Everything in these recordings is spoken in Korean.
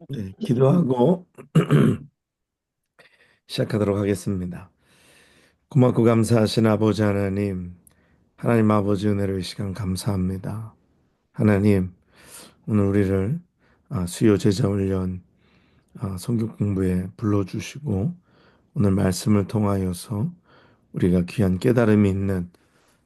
네, 기도하고 시작하도록 하겠습니다. 고맙고 감사하신 아버지 하나님, 하나님 아버지 은혜로 이 시간 감사합니다. 하나님, 오늘 우리를 수요 제자 훈련 성경 공부에 불러주시고 오늘 말씀을 통하여서 우리가 귀한 깨달음이 있는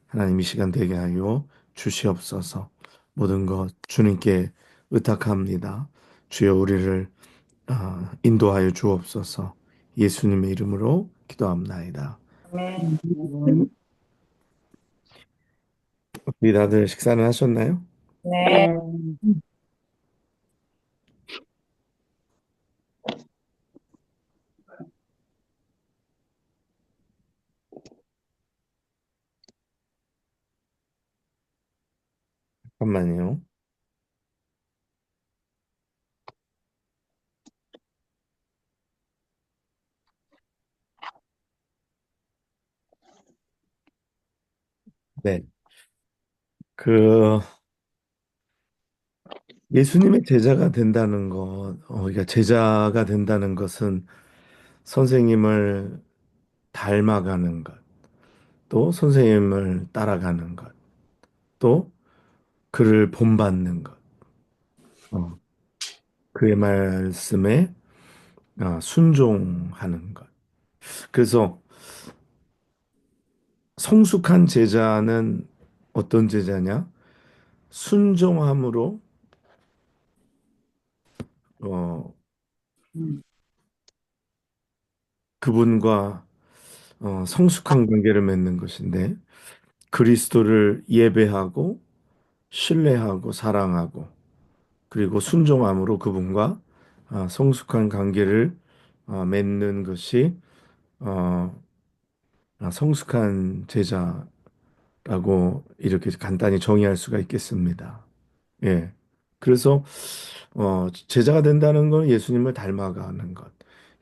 하나님 이 시간 되게 하여 주시옵소서. 모든 것 주님께 의탁합니다. 주여 우리를 인도하여 주옵소서. 예수님의 이름으로 기도합나이다. 네. 우리 다들 식사는 하셨나요? 네. 잠깐만요. 네. 그 예수님의 제자가 된다는 것, 그러니까 제자가 된다는 것은 선생님을 닮아가는 것, 또 선생님을 따라가는 것, 또 그를 본받는 것, 어, 그의 말씀에 순종하는 것. 그래서 성숙한 제자는 어떤 제자냐? 순종함으로 어, 그분과 성숙한 관계를 맺는 것인데 그리스도를 예배하고 신뢰하고 사랑하고 그리고 순종함으로 그분과 성숙한 관계를 맺는 것이 어, 성숙한 제자라고 이렇게 간단히 정의할 수가 있겠습니다. 예. 그래서 제자가 된다는 건 예수님을 닮아가는 것,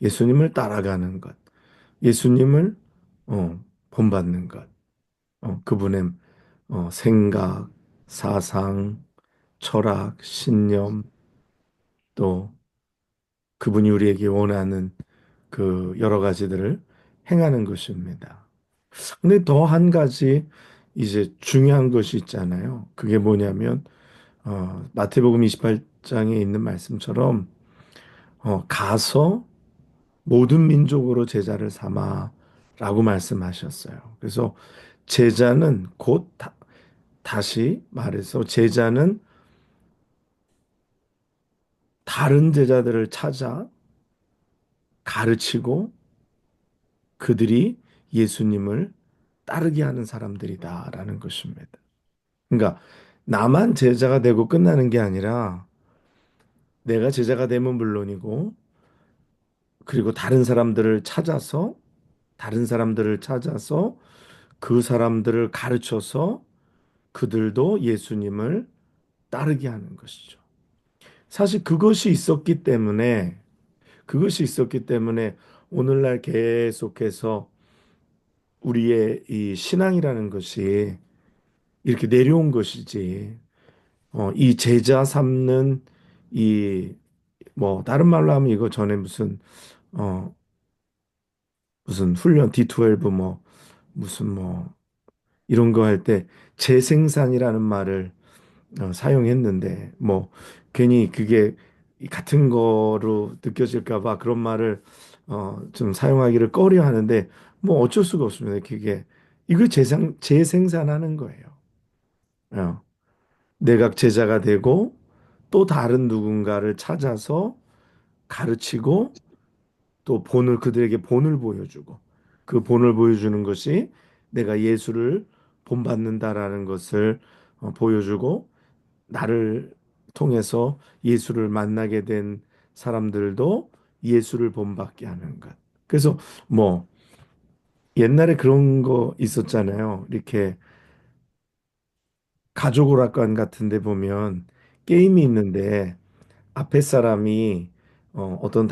예수님을 따라가는 것, 예수님을 본받는 것, 그분의 생각, 사상, 철학, 신념, 또 그분이 우리에게 원하는 그 여러 가지들을 행하는 것입니다. 근데 더 한 가지 이제 중요한 것이 있잖아요. 그게 뭐냐면 마태복음 28장에 있는 말씀처럼 가서 모든 민족으로 제자를 삼아라고 말씀하셨어요. 그래서 제자는 곧 다시 말해서 제자는 다른 제자들을 찾아 가르치고 그들이 예수님을 따르게 하는 사람들이다라는 것입니다. 그러니까 나만 제자가 되고 끝나는 게 아니라 내가 제자가 되면 물론이고 그리고 다른 사람들을 찾아서 그 사람들을 가르쳐서 그들도 예수님을 따르게 하는 것이죠. 사실 그것이 있었기 때문에 오늘날 계속해서 우리의 이 신앙이라는 것이 이렇게 내려온 것이지. 이 제자 삼는 이 뭐 다른 말로 하면 이거 전에 어 무슨 훈련 D12 뭐 무슨 뭐 이런 거 할 때 재생산이라는 말을 사용했는데 뭐 괜히 그게 이 같은 거로 느껴질까 봐 그런 말을 좀 사용하기를 꺼려 하는데 뭐 어쩔 수가 없습니다. 그게 이걸 재생산하는 거예요. 어, 내가 제자가 되고 또 다른 누군가를 찾아서 가르치고 또 그들에게 본을 보여주고 그 본을 보여주는 것이 내가 예수를 본받는다라는 것을 보여주고 나를 통해서 예수를 만나게 된 사람들도 예수를 본받게 하는 것. 그래서 뭐 옛날에 그런 거 있었잖아요. 이렇게 가족 오락관 같은 데 보면 게임이 있는데 앞에 사람이 어떤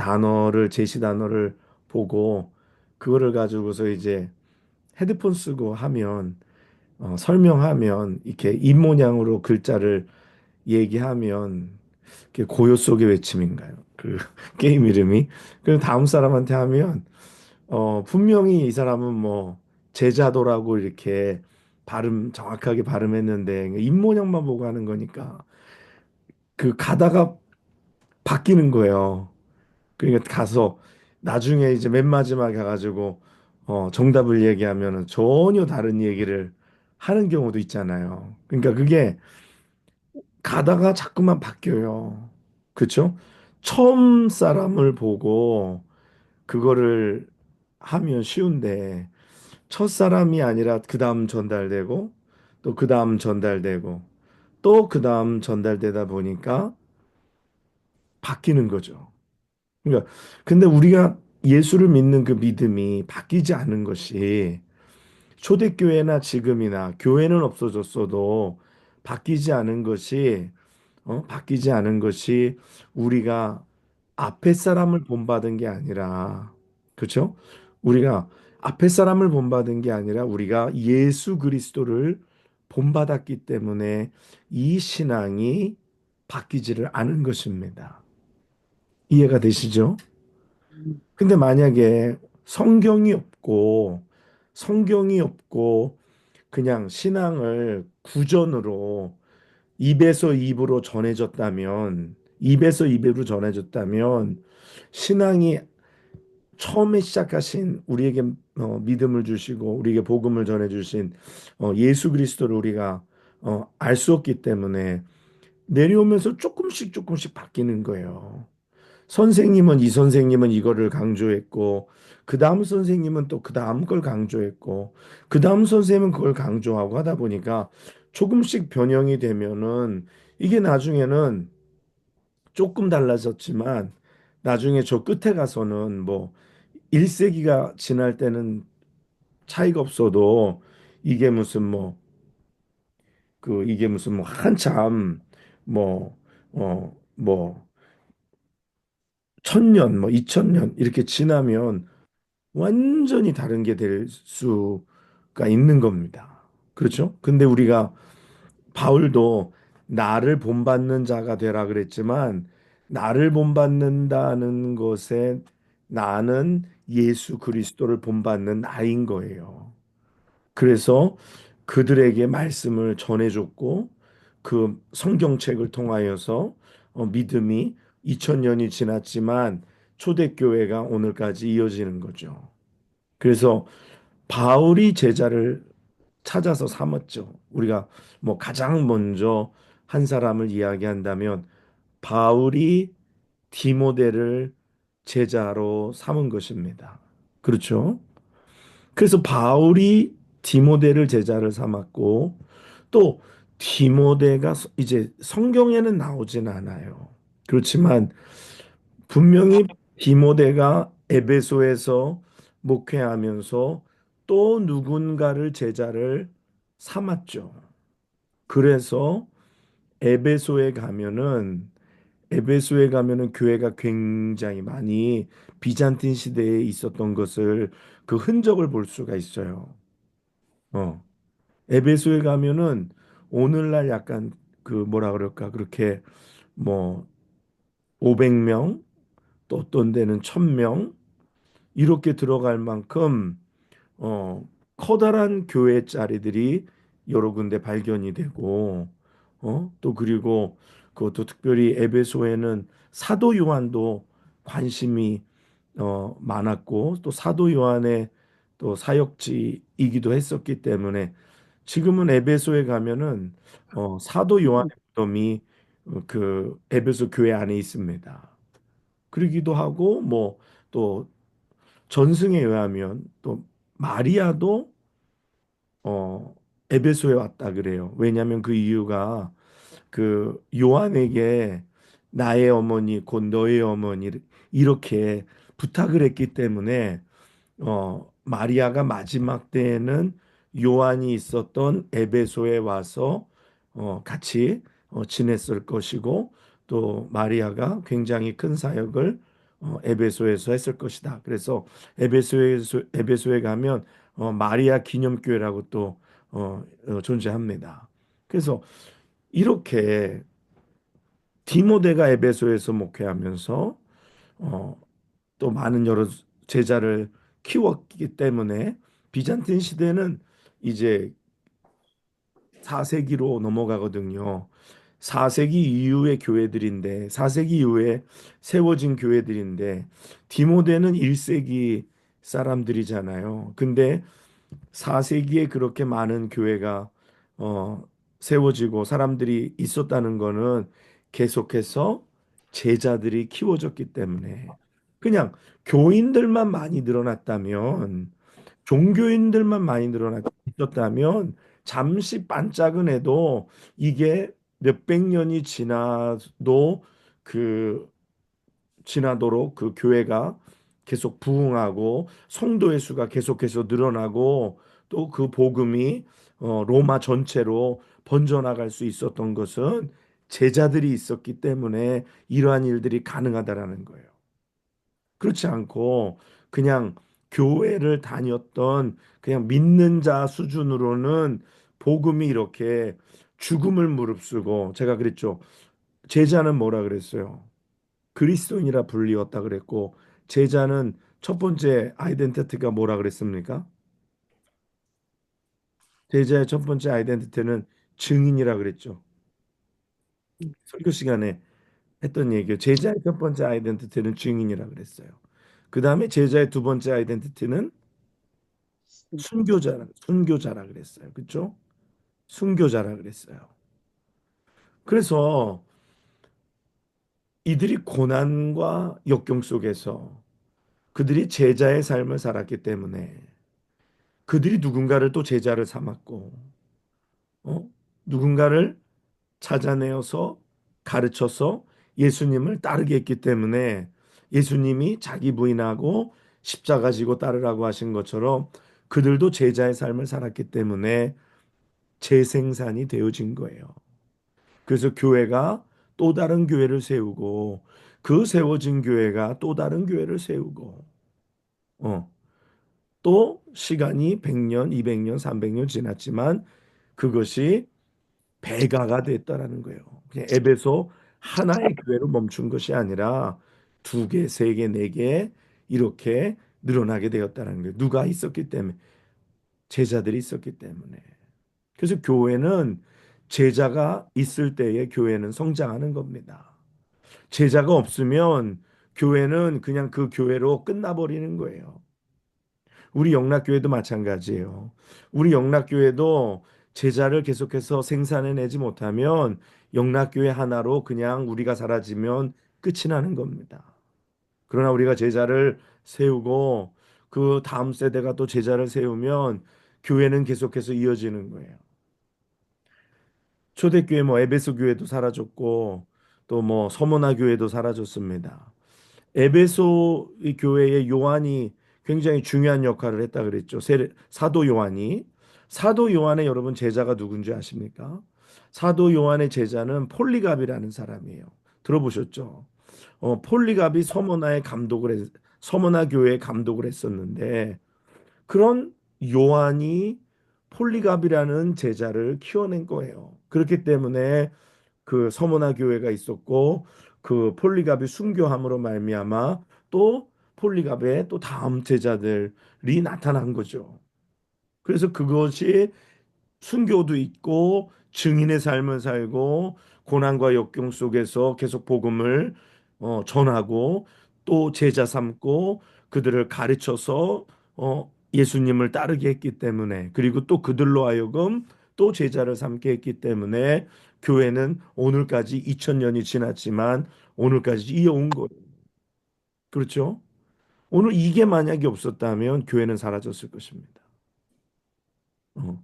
제시 단어를 보고 그거를 가지고서 이제 헤드폰 쓰고 하면 설명하면 이렇게 입 모양으로 글자를 얘기하면 그게 고요 속의 외침인가요? 그 게임 이름이. 그럼 다음 사람한테 하면 분명히 이 사람은 뭐 제자도라고 이렇게 발음 정확하게 발음했는데 입 모양만 보고 하는 거니까 그 가다가 바뀌는 거예요. 그러니까 가서 나중에 이제 맨 마지막에 가가지고 정답을 얘기하면은 전혀 다른 얘기를 하는 경우도 있잖아요. 그러니까 그게 가다가 자꾸만 바뀌어요. 그렇죠? 처음 사람을 보고 그거를 하면 쉬운데 첫 사람이 아니라 그 다음 전달되고 또 그 다음 전달되고 또 그 다음 전달되다 보니까 바뀌는 거죠. 그러니까 근데 우리가 예수를 믿는 그 믿음이 바뀌지 않은 것이 초대교회나 지금이나 교회는 없어졌어도 바뀌지 않은 것이 바뀌지 않은 것이 우리가 앞에 사람을 본받은 게 아니라 그렇죠? 우리가 앞에 사람을 본받은 게 아니라 우리가 예수 그리스도를 본받았기 때문에 이 신앙이 바뀌지를 않은 것입니다. 이해가 되시죠? 근데 만약에 성경이 없고 성경이 없고 그냥 신앙을 구전으로 입에서 입으로 전해졌다면 입에서 입으로 전해졌다면 신앙이 처음에 시작하신 우리에게 믿음을 주시고 우리에게 복음을 전해 주신 예수 그리스도를 우리가 알 수 없기 때문에 내려오면서 조금씩 조금씩 바뀌는 거예요. 선생님은 이 선생님은 이거를 강조했고 그 다음 선생님은 또 그 다음 걸 강조했고 그 다음 선생님은 그걸 강조하고 하다 보니까 조금씩 변형이 되면은 이게 나중에는 조금 달라졌지만 나중에 저 끝에 가서는 뭐 1세기가 지날 때는 차이가 없어도 이게 무슨 뭐 이게 무슨 뭐 한참 뭐 1000년 뭐 2000년 이렇게 지나면 완전히 다른 게 될 수가 있는 겁니다. 그렇죠? 근데 우리가 바울도 나를 본받는 자가 되라 그랬지만 나를 본받는다는 것에 나는 예수 그리스도를 본받는 나인 거예요. 그래서 그들에게 말씀을 전해줬고 그 성경책을 통하여서 믿음이 2000년이 지났지만 초대교회가 오늘까지 이어지는 거죠. 그래서 바울이 제자를 찾아서 삼았죠. 우리가 뭐 가장 먼저 한 사람을 이야기한다면 바울이 디모데를 제자로 삼은 것입니다. 그렇죠? 그래서 바울이 디모데를 제자를 삼았고 또 디모데가 이제 성경에는 나오진 않아요. 그렇지만 분명히 디모데가 에베소에서 목회하면서 또 누군가를 제자를 삼았죠. 그래서 에베소에 가면은 에베소에 가면은 교회가 굉장히 많이 비잔틴 시대에 있었던 것을 그 흔적을 볼 수가 있어요. 어. 에베소에 가면은 오늘날 약간 그 뭐라 그럴까 그렇게 뭐 500명 또 어떤 데는 1000명 이렇게 들어갈 만큼 어, 커다란 교회 자리들이 여러 군데 발견이 되고, 또 그리고 그것도 특별히 에베소에는 사도 요한도 관심이 많았고, 또 사도 요한의 또 사역지이기도 했었기 때문에 지금은 에베소에 가면은 사도 요한의 무덤이 그 에베소 교회 안에 있습니다. 그러기도 하고 뭐 또 전승에 의하면 또 마리아도 어 에베소에 왔다 그래요. 왜냐하면 그 이유가 그 요한에게 나의 어머니 곧 너의 어머니 이렇게 부탁을 했기 때문에 마리아가 마지막 때에는 요한이 있었던 에베소에 와서 같이 지냈을 것이고 또 마리아가 굉장히 큰 사역을 에베소에서 했을 것이다. 그래서 에베소에 가면 마리아 기념교회라고 또 존재합니다. 그래서 이렇게 디모데가 에베소에서 목회하면서 어, 또 많은 여러 제자를 키웠기 때문에 비잔틴 시대는 이제 4세기로 넘어가거든요. 4세기 이후의 교회들인데 4세기 이후에 세워진 교회들인데 디모데는 1세기 사람들이잖아요. 근데 4세기에 그렇게 많은 교회가 어, 세워지고 사람들이 있었다는 거는 계속해서 제자들이 키워졌기 때문에 그냥 교인들만 많이 늘어났다면 종교인들만 많이 늘어나 있었다면 잠시 반짝은 해도 이게 몇백 년이 지나도 그 지나도록 그 교회가 계속 부흥하고 성도의 수가 계속해서 늘어나고 또 그 복음이 로마 전체로 번져나갈 수 있었던 것은 제자들이 있었기 때문에 이러한 일들이 가능하다라는 거예요. 그렇지 않고 그냥 교회를 다녔던 그냥 믿는 자 수준으로는 복음이 이렇게 죽음을 무릅쓰고 제가 그랬죠. 제자는 뭐라 그랬어요? 그리스도인이라 불리웠다 그랬고 제자는 첫 번째 아이덴티티가 뭐라 그랬습니까? 제자의 첫 번째 아이덴티티는 증인이라 그랬죠. 설교 시간에 했던 얘기요. 제자의 첫 번째 아이덴티티는 증인이라 그랬어요. 그 다음에 제자의 두 번째 아이덴티티는 순교자라 그랬어요. 그렇죠? 순교자라 그랬어요. 그래서 이들이 고난과 역경 속에서 그들이 제자의 삶을 살았기 때문에 그들이 누군가를 또 제자를 삼았고, 누군가를 찾아내어서 가르쳐서 예수님을 따르게 했기 때문에 예수님이 자기 부인하고 십자가 지고 따르라고 하신 것처럼 그들도 제자의 삶을 살았기 때문에 재생산이 되어진 거예요. 그래서 교회가 또 다른 교회를 세우고 그 세워진 교회가 또 다른 교회를 세우고 어, 또 시간이 100년, 200년, 300년 지났지만 그것이 배가가 됐다라는 거예요. 그냥 앱에서 하나의 교회로 멈춘 것이 아니라 두 개, 세 개, 네 개 이렇게 늘어나게 되었다는 거예요. 누가 있었기 때문에 제자들이 있었기 때문에. 그래서 교회는 제자가 있을 때에 교회는 성장하는 겁니다. 제자가 없으면 교회는 그냥 그 교회로 끝나버리는 거예요. 우리 영락교회도 마찬가지예요. 우리 영락교회도 제자를 계속해서 생산해내지 못하면 영락교회 하나로 그냥 우리가 사라지면 끝이 나는 겁니다. 그러나 우리가 제자를 세우고 그 다음 세대가 또 제자를 세우면 교회는 계속해서 이어지는 거예요. 초대교회 뭐 에베소 교회도 사라졌고 또 뭐 서머나 교회도 사라졌습니다. 에베소 이 교회의 요한이 굉장히 중요한 역할을 했다 그랬죠. 사도 요한이. 사도 요한의 여러분 제자가 누군지 아십니까? 사도 요한의 제자는 폴리갑이라는 사람이에요. 들어보셨죠? 폴리갑이 서머나 교회의 감독을 했었는데 그런 요한이 폴리갑이라는 제자를 키워낸 거예요. 그렇기 때문에 그 서머나 교회가 있었고 그 폴리갑이 순교함으로 말미암아 또 폴리갑의 또 다음 제자들이 나타난 거죠. 그래서 그것이 순교도 있고 증인의 삶을 살고 고난과 역경 속에서 계속 복음을 전하고 또 제자 삼고 그들을 가르쳐서 예수님을 따르게 했기 때문에 그리고 또 그들로 하여금 또 제자를 삼게 했기 때문에 교회는 오늘까지 2000년이 지났지만 오늘까지 이어온 거예요. 그렇죠? 오늘 이게 만약에 없었다면 교회는 사라졌을 것입니다. 어.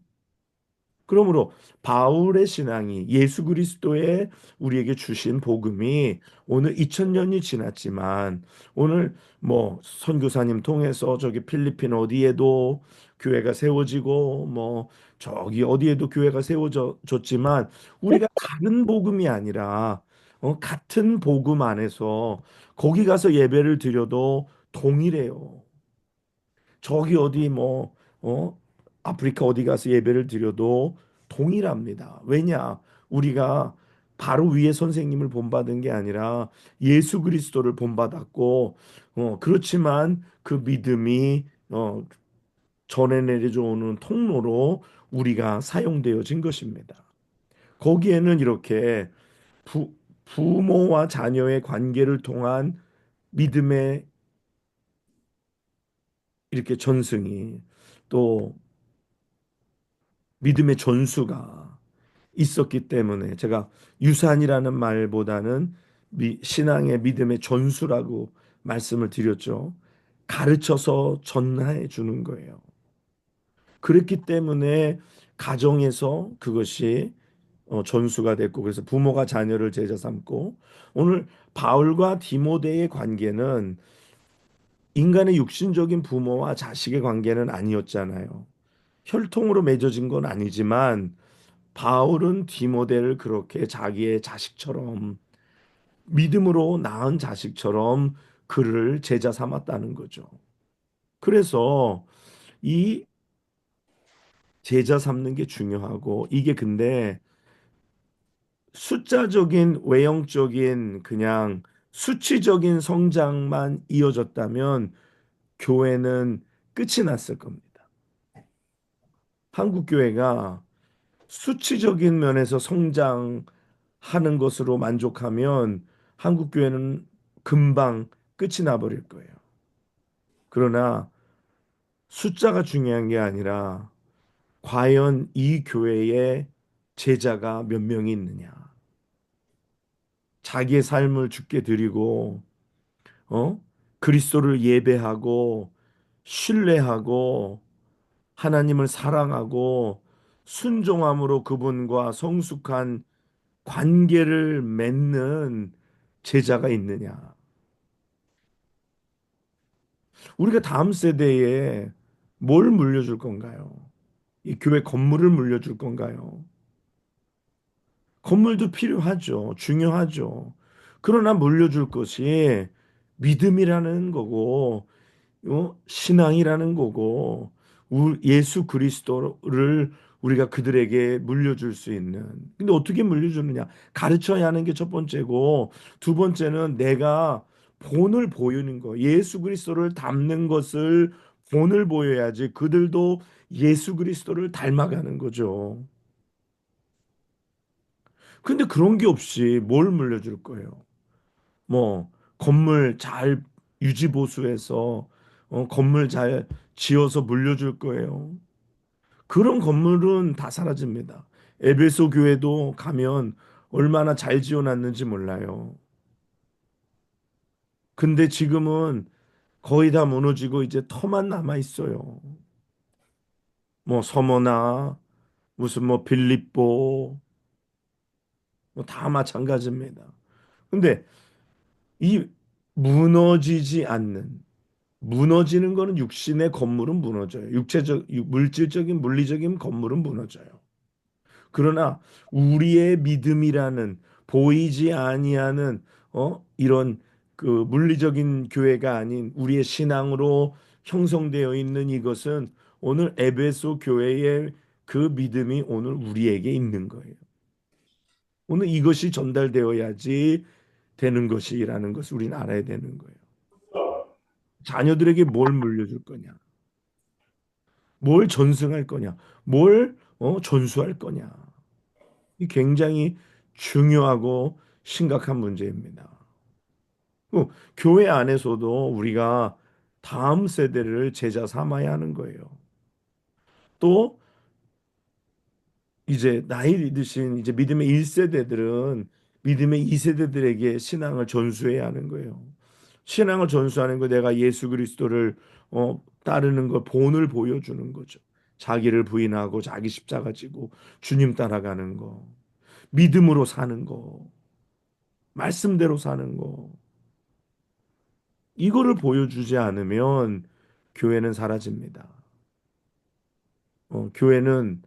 그러므로 바울의 신앙이 예수 그리스도의 우리에게 주신 복음이 오늘 2000년이 지났지만 오늘 뭐 선교사님 통해서 저기 필리핀 어디에도 교회가 세워지고 뭐 저기 어디에도 교회가 세워졌지만 우리가 다른 복음이 아니라 같은 복음 안에서 거기 가서 예배를 드려도 동일해요. 저기 어디 뭐 아프리카 어디 가서 예배를 드려도 동일합니다. 왜냐? 우리가 바로 위에 선생님을 본받은 게 아니라 예수 그리스도를 본받았고, 그렇지만 그 믿음이 전해 내려져 오는 통로로 우리가 사용되어진 것입니다. 거기에는 이렇게 부, 부모와 자녀의 관계를 통한 믿음의 이렇게 전승이, 또 믿음의 전수가 있었기 때문에 제가 유산이라는 말보다는 신앙의 믿음의 전수라고 말씀을 드렸죠. 가르쳐서 전해 주는 거예요. 그랬기 때문에 가정에서 그것이 전수가 됐고, 그래서 부모가 자녀를 제자 삼고, 오늘 바울과 디모데의 관계는 인간의 육신적인 부모와 자식의 관계는 아니었잖아요. 혈통으로 맺어진 건 아니지만 바울은 디모데를 그렇게 자기의 자식처럼, 믿음으로 낳은 자식처럼 그를 제자 삼았다는 거죠. 그래서 이 제자 삼는 게 중요하고, 이게 근데 숫자적인 외형적인 그냥 수치적인 성장만 이어졌다면 교회는 끝이 났을 겁니다. 한국 교회가 수치적인 면에서 성장하는 것으로 만족하면 한국 교회는 금방 끝이 나버릴 거예요. 그러나 숫자가 중요한 게 아니라 과연 이 교회에 제자가 몇 명이 있느냐. 자기의 삶을 주께 드리고, 어? 그리스도를 예배하고, 신뢰하고, 하나님을 사랑하고, 순종함으로 그분과 성숙한 관계를 맺는 제자가 있느냐. 우리가 다음 세대에 뭘 물려줄 건가요? 이 교회 건물을 물려줄 건가요? 건물도 필요하죠. 중요하죠. 그러나 물려줄 것이 믿음이라는 거고, 신앙이라는 거고, 예수 그리스도를 우리가 그들에게 물려줄 수 있는. 근데 어떻게 물려주느냐? 가르쳐야 하는 게 첫 번째고, 두 번째는 내가 본을 보이는 거. 예수 그리스도를 닮는 것을 본을 보여야지 그들도 예수 그리스도를 닮아가는 거죠. 근데 그런 게 없이 뭘 물려줄 거예요? 뭐 건물 잘 유지보수해서 건물 잘 지어서 물려줄 거예요. 그런 건물은 다 사라집니다. 에베소 교회도 가면 얼마나 잘 지어놨는지 몰라요. 근데 지금은 거의 다 무너지고 이제 터만 남아 있어요. 뭐 서머나 무슨 뭐 빌립보 뭐 다 마찬가지입니다. 근데 이 무너지지 않는, 무너지는 거는 육신의 건물은 무너져요. 물질적인 물리적인 건물은 무너져요. 그러나 우리의 믿음이라는 보이지 아니하는 이런 그 물리적인 교회가 아닌 우리의 신앙으로 형성되어 있는 이것은 오늘 에베소 교회의 그 믿음이 오늘 우리에게 있는 거예요. 오늘 이것이 전달되어야지 되는 것이라는 것을 우리는 알아야 되는 거예요. 자녀들에게 뭘 물려줄 거냐? 뭘 전승할 거냐? 뭘 전수할 거냐? 이 굉장히 중요하고 심각한 문제입니다. 교회 안에서도 우리가 다음 세대를 제자 삼아야 하는 거예요. 또 이제 나이 드신 이제 믿음의 1세대들은 믿음의 2세대들에게 신앙을 전수해야 하는 거예요. 신앙을 전수하는 거, 내가 예수 그리스도를 따르는 거, 본을 보여주는 거죠. 자기를 부인하고 자기 십자가 지고 주님 따라가는 거, 믿음으로 사는 거, 말씀대로 사는 거, 이거를 보여주지 않으면 교회는 사라집니다. 교회는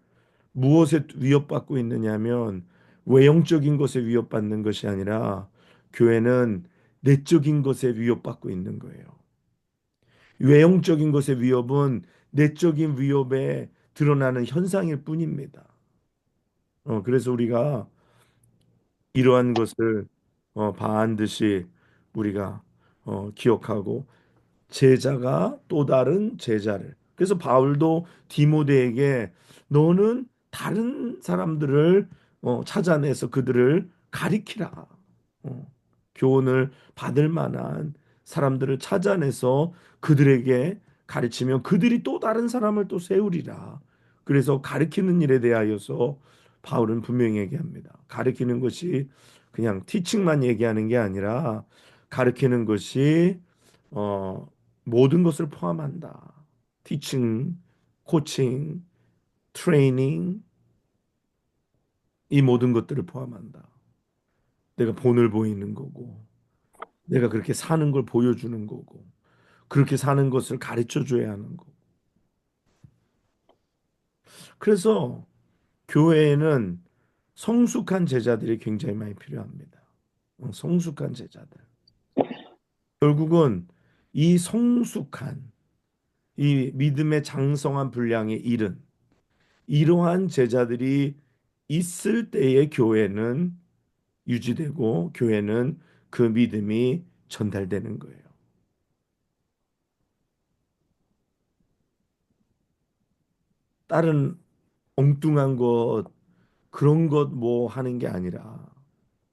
무엇에 위협받고 있느냐면 외형적인 것에 위협받는 것이 아니라 교회는 내적인 것에 위협받고 있는 거예요. 외형적인 것의 위협은 내적인 위협에 드러나는 현상일 뿐입니다. 그래서 우리가 이러한 것을 반드시 우리가 기억하고 제자가 또 다른 제자를. 그래서 바울도 디모데에게 너는 다른 사람들을 찾아내서 그들을 가리키라. 어, 교훈을 받을 만한 사람들을 찾아내서 그들에게 가르치면 그들이 또 다른 사람을 또 세우리라. 그래서 가르치는 일에 대하여서 바울은 분명히 얘기합니다. 가르치는 것이 그냥 티칭만 얘기하는 게 아니라 가르치는 것이 어, 모든 것을 포함한다. 티칭, 코칭, 트레이닝, 이 모든 것들을 포함한다. 내가 본을 보이는 거고, 내가 그렇게 사는 걸 보여주는 거고, 그렇게 사는 것을 가르쳐 줘야 하는 거고. 그래서 교회에는 성숙한 제자들이 굉장히 많이 필요합니다. 성숙한 제자들. 결국은 이 성숙한, 이 믿음의 장성한 분량에 이른 이러한 제자들이 있을 때의 교회는 유지되고 교회는 그 믿음이 전달되는 거예요. 다른 엉뚱한 것, 그런 것 뭐 하는 게 아니라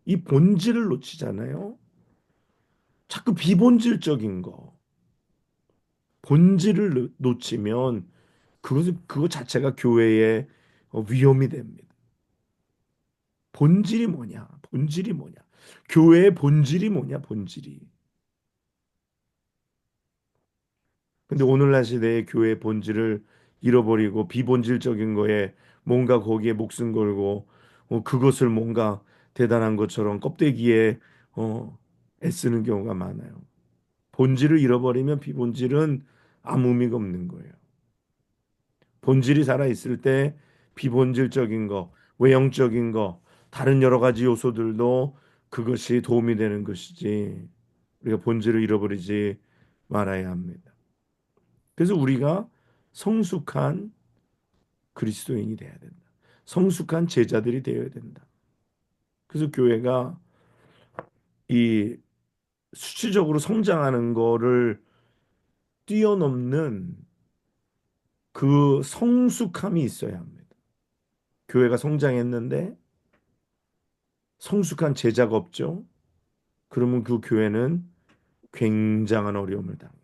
이 본질을 놓치잖아요. 자꾸 비본질적인 거, 본질을 놓치면 그것 자체가 교회의 위험이 됩니다. 본질이 뭐냐? 본질이 뭐냐? 교회의 본질이 뭐냐? 본질이. 근데 오늘날 시대의 교회의 본질을 잃어버리고 비본질적인 거에 뭔가 거기에 목숨 걸고 그것을 뭔가 대단한 것처럼 껍데기에 애쓰는 경우가 많아요. 본질을 잃어버리면 비본질은 아무 의미가 없는 거예요. 본질이 살아 있을 때 비본질적인 거, 외형적인 거, 다른 여러 가지 요소들도 그것이 도움이 되는 것이지. 우리가 본질을 잃어버리지 말아야 합니다. 그래서 우리가 성숙한 그리스도인이 되어야 된다. 성숙한 제자들이 되어야 된다. 그래서 교회가 이 수치적으로 성장하는 거를 뛰어넘는 그 성숙함이 있어야 합니다. 교회가 성장했는데 성숙한 제자가 없죠. 그러면 그 교회는 굉장한 어려움을 당해요.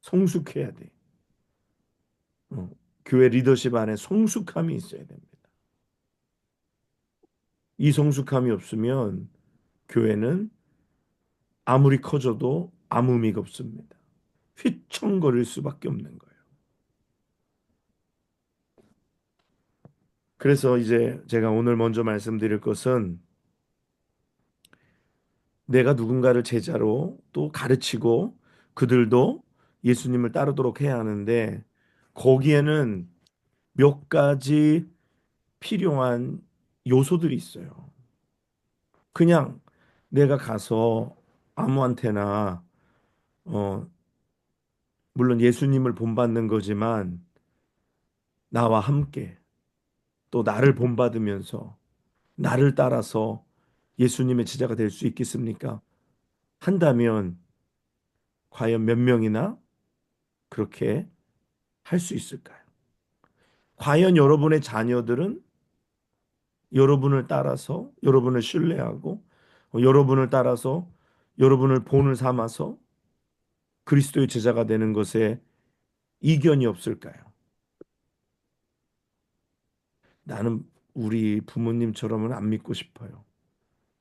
성숙해야 돼. 어, 교회 리더십 안에 성숙함이 있어야 됩니다. 이 성숙함이 없으면 교회는 아무리 커져도 아무 의미가 없습니다. 휘청거릴 수밖에 없는 거예요. 그래서 이제 제가 오늘 먼저 말씀드릴 것은 내가 누군가를 제자로 또 가르치고 그들도 예수님을 따르도록 해야 하는데 거기에는 몇 가지 필요한 요소들이 있어요. 그냥 내가 가서 아무한테나 어 물론 예수님을 본받는 거지만 나와 함께 또 나를 본받으면서 나를 따라서 예수님의 제자가 될 수 있겠습니까? 한다면 과연 몇 명이나 그렇게 할 수 있을까요? 과연 여러분의 자녀들은 여러분을 따라서 여러분을 신뢰하고 여러분을 따라서 여러분을 본을 삼아서 그리스도의 제자가 되는 것에 이견이 없을까요? 나는 우리 부모님처럼은 안 믿고 싶어요.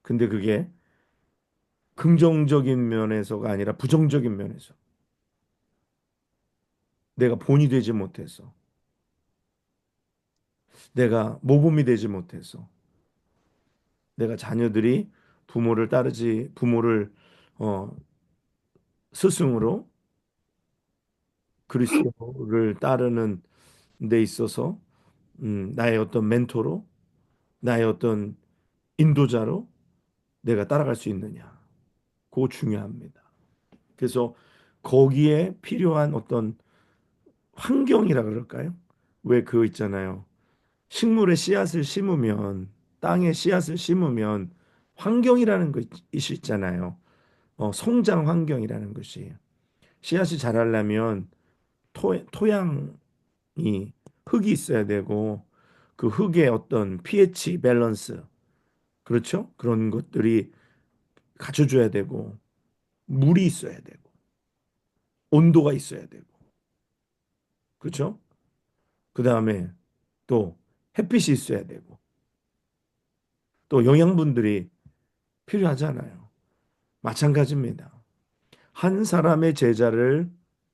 근데 그게 긍정적인 면에서가 아니라 부정적인 면에서 내가 본이 되지 못해서 내가 모범이 되지 못해서 내가 자녀들이 부모를 어, 스승으로 그리스도를 따르는 데 있어서 나의 어떤 멘토로 나의 어떤 인도자로 내가 따라갈 수 있느냐. 그거 중요합니다. 그래서 거기에 필요한 어떤 환경이라 그럴까요? 왜 그거 있잖아요. 식물에 씨앗을 심으면, 땅에 씨앗을 심으면 환경이라는 것이 있잖아요. 성장 환경이라는 것이. 씨앗이 자라려면 토양이, 흙이 있어야 되고, 그 흙의 어떤 pH 밸런스, 그렇죠? 그런 것들이 갖춰줘야 되고, 물이 있어야 되고, 온도가 있어야 되고, 그렇죠? 그 다음에 또 햇빛이 있어야 되고, 또 영양분들이 필요하잖아요. 마찬가지입니다. 한 사람의 제자를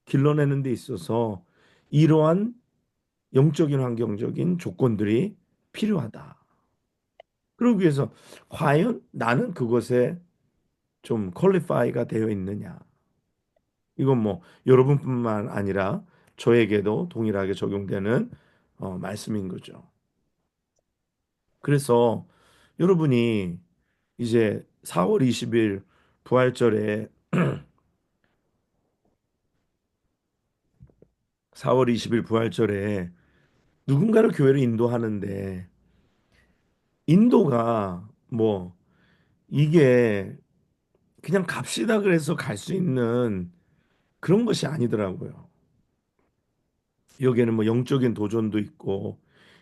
길러내는 데 있어서 이러한 영적인 환경적인 조건들이 필요하다. 그러기 위해서 과연 나는 그것에 좀 퀄리파이가 되어 있느냐. 이건 뭐 여러분뿐만 아니라 저에게도 동일하게 적용되는 말씀인 거죠. 그래서 여러분이 이제 4월 20일 부활절에 4월 20일 부활절에 누군가를 교회로 인도하는데 인도가 뭐 이게 그냥 갑시다 그래서 갈 수 있는 그런 것이 아니더라고요. 여기에는 뭐 영적인 도전도 있고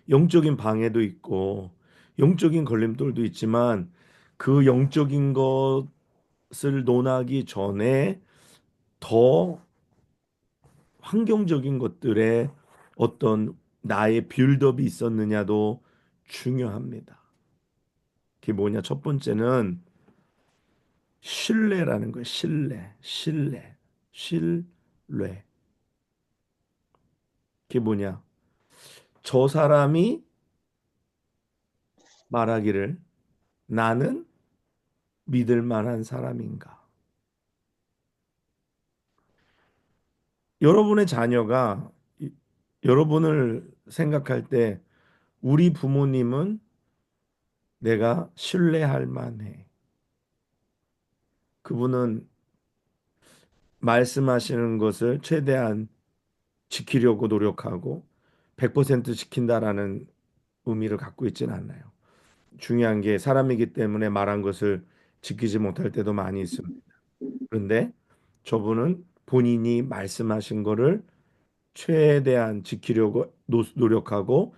영적인 방해도 있고 영적인 걸림돌도 있지만 그 영적인 것을 논하기 전에 더 환경적인 것들에 어떤 나의 빌드업이 있었느냐도 중요합니다. 그게 뭐냐? 첫 번째는 신뢰라는 거예요. 신뢰. 그게 뭐냐? 저 사람이 말하기를 나는 믿을 만한 사람인가? 여러분의 자녀가 여러분을 생각할 때 우리 부모님은 내가 신뢰할 만해. 그분은 말씀하시는 것을 최대한 지키려고 노력하고 100% 지킨다라는 의미를 갖고 있지는 않아요. 중요한 게 사람이기 때문에 말한 것을 지키지 못할 때도 많이 있습니다. 그런데 저분은 본인이 말씀하신 거를 최대한 지키려고 노력하고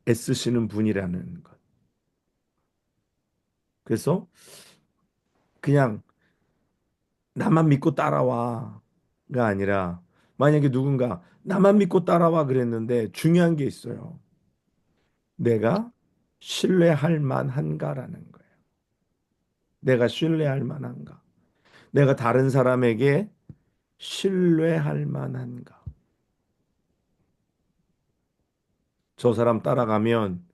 애쓰시는 분이라는 것. 그래서 그냥 나만 믿고 따라와가 아니라 만약에 누군가 나만 믿고 따라와 그랬는데 중요한 게 있어요. 내가 신뢰할 만한가라는 거예요. 내가 신뢰할 만한가? 내가 다른 사람에게 신뢰할 만한가? 저 사람 따라가면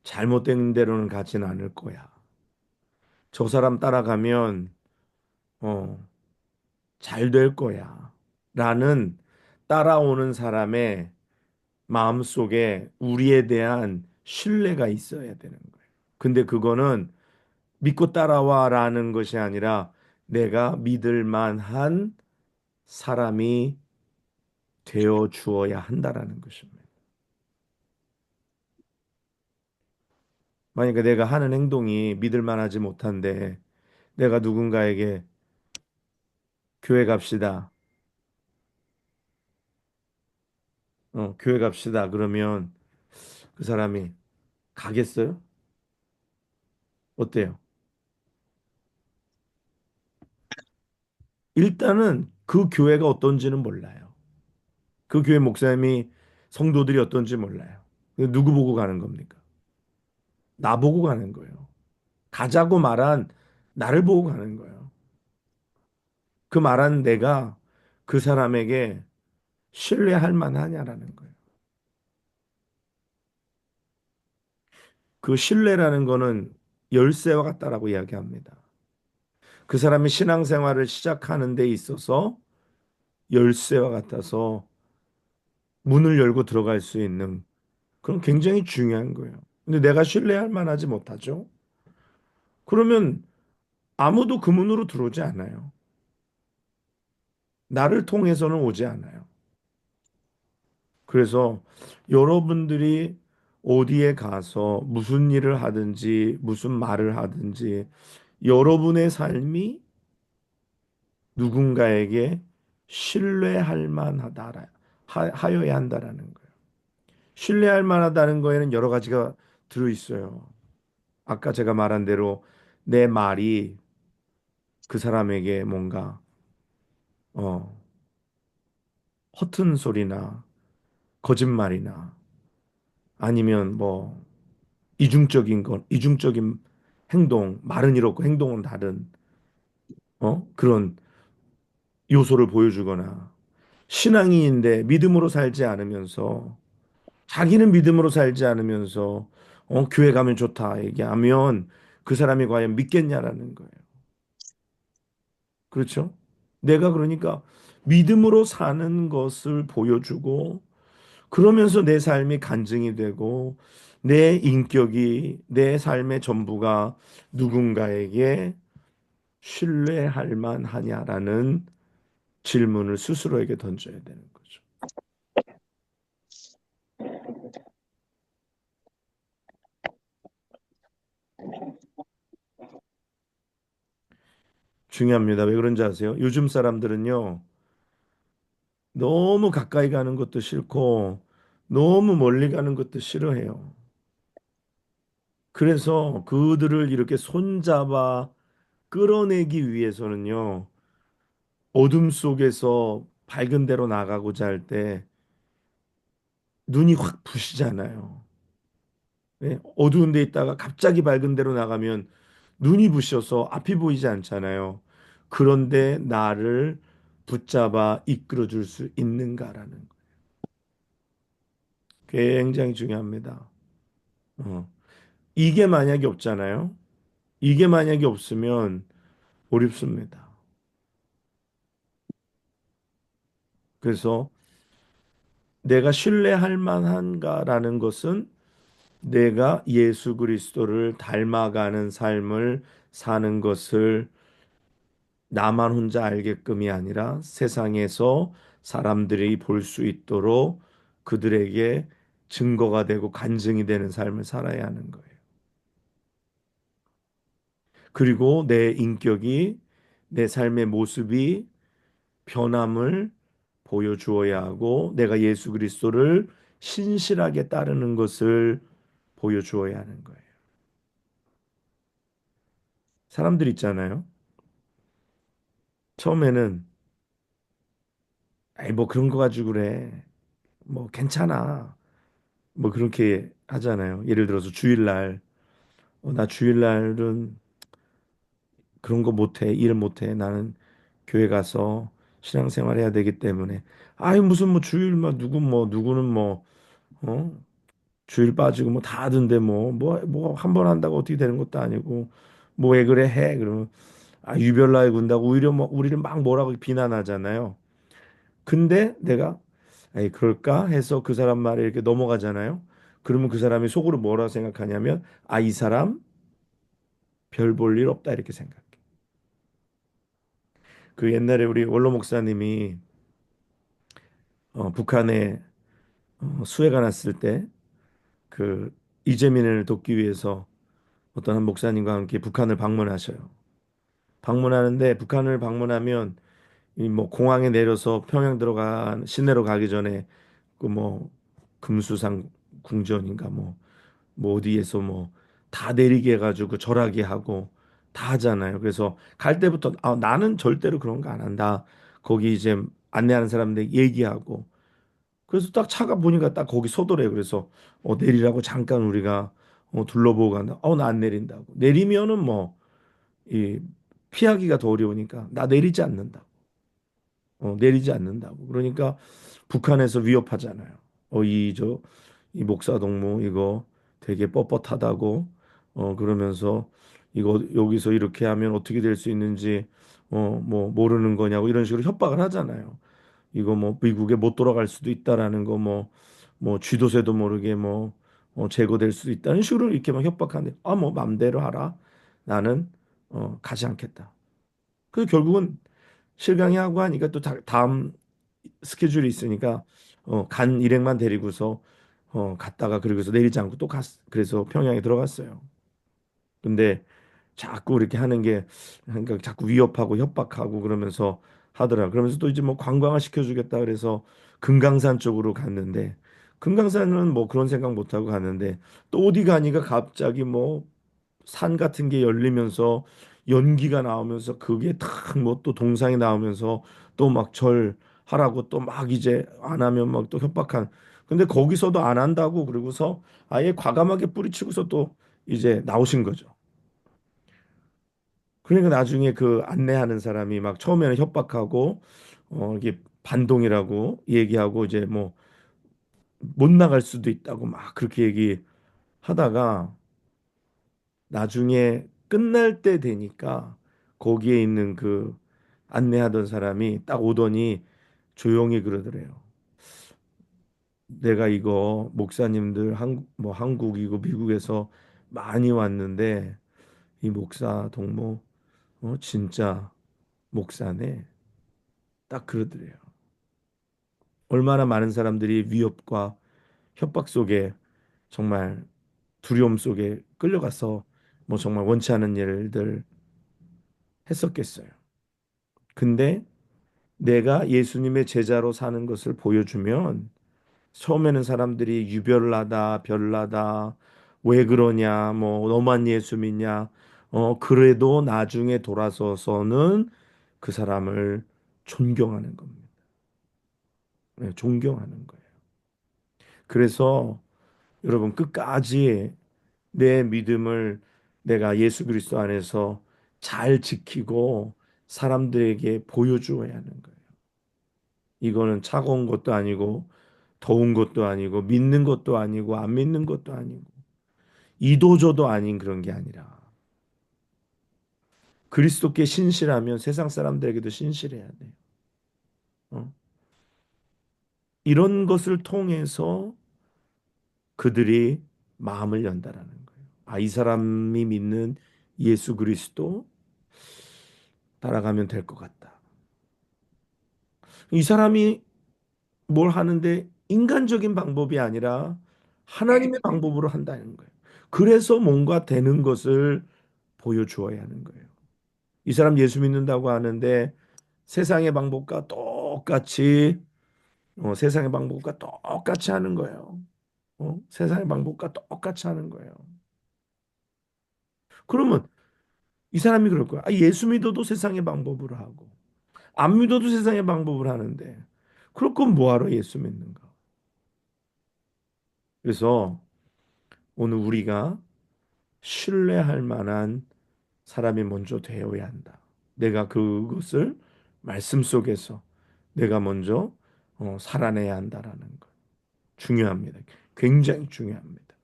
잘못된 대로는 가진 않을 거야. 저 사람 따라가면 어, 잘 될 거야. 라는 따라오는 사람의 마음속에 우리에 대한 신뢰가 있어야 되는 거예요. 근데 그거는 믿고 따라와라는 것이 아니라 내가 믿을 만한 사람이 되어 주어야 한다라는 것입니다. 만약에 내가 하는 행동이 믿을 만하지 못한데 내가 누군가에게 교회 갑시다. 교회 갑시다. 그러면 그 사람이 가겠어요? 어때요? 일단은 그 교회가 어떤지는 몰라요. 그 교회 목사님이 성도들이 어떤지 몰라요. 누구 보고 가는 겁니까? 나 보고 가는 거예요. 가자고 말한 나를 보고 가는 거예요. 그 말한 내가 그 사람에게 신뢰할 만하냐라는 거예요. 그 신뢰라는 거는 열쇠와 같다라고 이야기합니다. 그 사람이 신앙생활을 시작하는 데 있어서 열쇠와 같아서 문을 열고 들어갈 수 있는 그런 굉장히 중요한 거예요. 근데 내가 신뢰할 만하지 못하죠. 그러면 아무도 그 문으로 들어오지 않아요. 나를 통해서는 오지 않아요. 그래서 여러분들이 어디에 가서 무슨 일을 하든지 무슨 말을 하든지 여러분의 삶이 누군가에게 신뢰할 만하다 하여야 한다라는 거예요. 신뢰할 만하다는 거에는 여러 가지가 들어 있어요. 아까 제가 말한 대로 내 말이 그 사람에게 뭔가 어, 허튼 소리나 거짓말이나 아니면 뭐 이중적인 행동, 말은 이렇고 행동은 다른 그런 요소를 보여주거나 신앙인인데 믿음으로 살지 않으면서 자기는 믿음으로 살지 않으면서 교회 가면 좋다 얘기하면 그 사람이 과연 믿겠냐라는 거예요. 그렇죠? 내가 그러니까 믿음으로 사는 것을 보여주고 그러면서 내 삶이 간증이 되고 내 인격이 내 삶의 전부가 누군가에게 신뢰할 만하냐라는 질문을 스스로에게 던져야 되는 거죠. 중요합니다. 왜 그런지 아세요? 요즘 사람들은요, 너무 가까이 가는 것도 싫고, 너무 멀리 가는 것도 싫어해요. 그래서 그들을 이렇게 손잡아 끌어내기 위해서는요, 어둠 속에서 밝은 데로 나가고자 할 때 눈이 확 부시잖아요. 예? 어두운 데 있다가 갑자기 밝은 데로 나가면 눈이 부셔서 앞이 보이지 않잖아요. 그런데 나를 붙잡아 이끌어 줄 수 있는가라는 거. 굉장히 중요합니다. 어. 이게 만약에 없잖아요. 이게 만약에 없으면 어렵습니다. 그래서 내가 신뢰할 만한가라는 것은 내가 예수 그리스도를 닮아가는 삶을 사는 것을 나만 혼자 알게끔이 아니라 세상에서 사람들이 볼 수 있도록 그들에게 증거가 되고 간증이 되는 삶을 살아야 하는 거예요. 그리고 내 인격이 내 삶의 모습이 변함을 보여주어야 하고 내가 예수 그리스도를 신실하게 따르는 것을 보여주어야 하는 거예요. 사람들 있잖아요. 처음에는 아이 뭐 그런 거 가지고 그래. 뭐 괜찮아. 뭐 그렇게 하잖아요. 예를 들어서 주일날 나 주일날은 그런 거 못해. 일 못해. 나는 교회 가서 신앙생활 해야 되기 때문에 아이 무슨 뭐 주일 뭐 누구는 뭐 어? 주일 빠지고 뭐 다 하던데 뭐 한 번 한다고 어떻게 되는 것도 아니고 뭐 왜 그래 해 그러면 유별나게 군다고 오히려 뭐 우리를 막 뭐라고 비난하잖아요. 근데 내가 에이 그럴까 해서 그 사람 말에 이렇게 넘어가잖아요. 그러면 그 사람이 속으로 뭐라고 생각하냐면 이 사람 별 볼 일 없다 이렇게 생각해. 그 옛날에 우리 원로 목사님이 북한에 수해가 났을 때 그 이재민을 돕기 위해서 어떤 한 목사님과 함께 북한을 방문하셔요. 방문하는데 북한을 방문하면 이 뭐 공항에 내려서 평양 들어간 시내로 가기 전에 그 뭐 금수산 궁전인가 뭐 어디에서 뭐 다 내리게 해가지고 절하게 하고 다 하잖아요. 그래서 갈 때부터 나는 절대로 그런 거 안 한다. 거기 이제 안내하는 사람들 얘기하고 그래서 딱 차가 보니까 딱 거기 서더래요. 그래서 내리라고 잠깐 우리가 둘러보고 간다. 나 안 내린다고. 내리면은 뭐 이 피하기가 더 어려우니까 나 내리지 않는다. 내리지 않는다고. 그러니까 북한에서 위협하잖아요. 이 목사 동무 이거 되게 뻣뻣하다고 그러면서 이거 여기서 이렇게 하면 어떻게 될 수 있는지 뭐 모르는 거냐고 이런 식으로 협박을 하잖아요. 이거 뭐 미국에 못 돌아갈 수도 있다라는 거 뭐 쥐도새도 모르게 뭐 제거될 수도 있다는 식으로 이렇게 막 협박하는데 뭐 맘대로 하라. 나는 가지 않겠다. 그 결국은 실강이 하고 하니까 또 다음 스케줄이 있으니까 간 일행만 데리고서 갔다가 그러고서 내리지 않고 또 그래서 평양에 들어갔어요. 근데 자꾸 이렇게 하는 게 그러니까 자꾸 위협하고 협박하고 그러면서 하더라. 그러면서 또 이제 뭐 관광을 시켜주겠다 그래서 금강산 쪽으로 갔는데 금강산은 뭐 그런 생각 못 하고 갔는데 또 어디 가니까 갑자기 뭐 산 같은 게 열리면서 연기가 나오면서 그게 탁 뭐 또 동상이 나오면서 또 막 절하라고 또 막 이제 안 하면 막 또 협박한. 근데 거기서도 안 한다고 그러고서 아예 과감하게 뿌리치고서 또 이제 나오신 거죠. 그러니까 나중에 그 안내하는 사람이 막 처음에는 협박하고 이게 반동이라고 얘기하고 이제 뭐 못 나갈 수도 있다고 막 그렇게 얘기하다가 나중에 끝날 때 되니까 거기에 있는 그 안내하던 사람이 딱 오더니 조용히 그러더래요. 내가 이거 목사님들 뭐 한국이고 미국에서 많이 왔는데 이 목사 동무 진짜 목사네. 딱 그러더래요. 얼마나 많은 사람들이 위협과 협박 속에 정말 두려움 속에 끌려가서 뭐 정말 원치 않은 일들 했었겠어요. 근데 내가 예수님의 제자로 사는 것을 보여주면 처음에는 사람들이 유별나다, 별나다, 왜 그러냐, 뭐 너만 예수 믿냐, 그래도 나중에 돌아서서는 그 사람을 존경하는 겁니다. 네, 존경하는 거예요. 그래서 여러분 끝까지 내 믿음을 내가 예수 그리스도 안에서 잘 지키고 사람들에게 보여주어야 하는 거예요. 이거는 차가운 것도 아니고 더운 것도 아니고 믿는 것도 아니고 안 믿는 것도 아니고 이도저도 아닌 그런 게 아니라 그리스도께 신실하면 세상 사람들에게도 신실해야 돼요. 어? 이런 것을 통해서 그들이 마음을 연다라는 거예요. 아, 이 사람이 믿는 예수 그리스도 따라가면 될 것 같다. 이 사람이 뭘 하는데 인간적인 방법이 아니라 하나님의 방법으로 한다는 거예요. 그래서 뭔가 되는 것을 보여주어야 하는 거예요. 이 사람 예수 믿는다고 하는데 세상의 방법과 똑같이 세상의 방법과 똑같이 하는 거예요. 세상의 방법과 똑같이 하는 거예요. 그러면 이 사람이 그럴 거야. 아, 예수 믿어도 세상의 방법으로 하고 안 믿어도 세상의 방법으로 하는데 그럴 건 뭐하러 예수 믿는가? 그래서 오늘 우리가 신뢰할 만한 사람이 먼저 되어야 한다. 내가 그것을 말씀 속에서 내가 먼저 살아내야 한다라는 것. 중요합니다. 굉장히 중요합니다.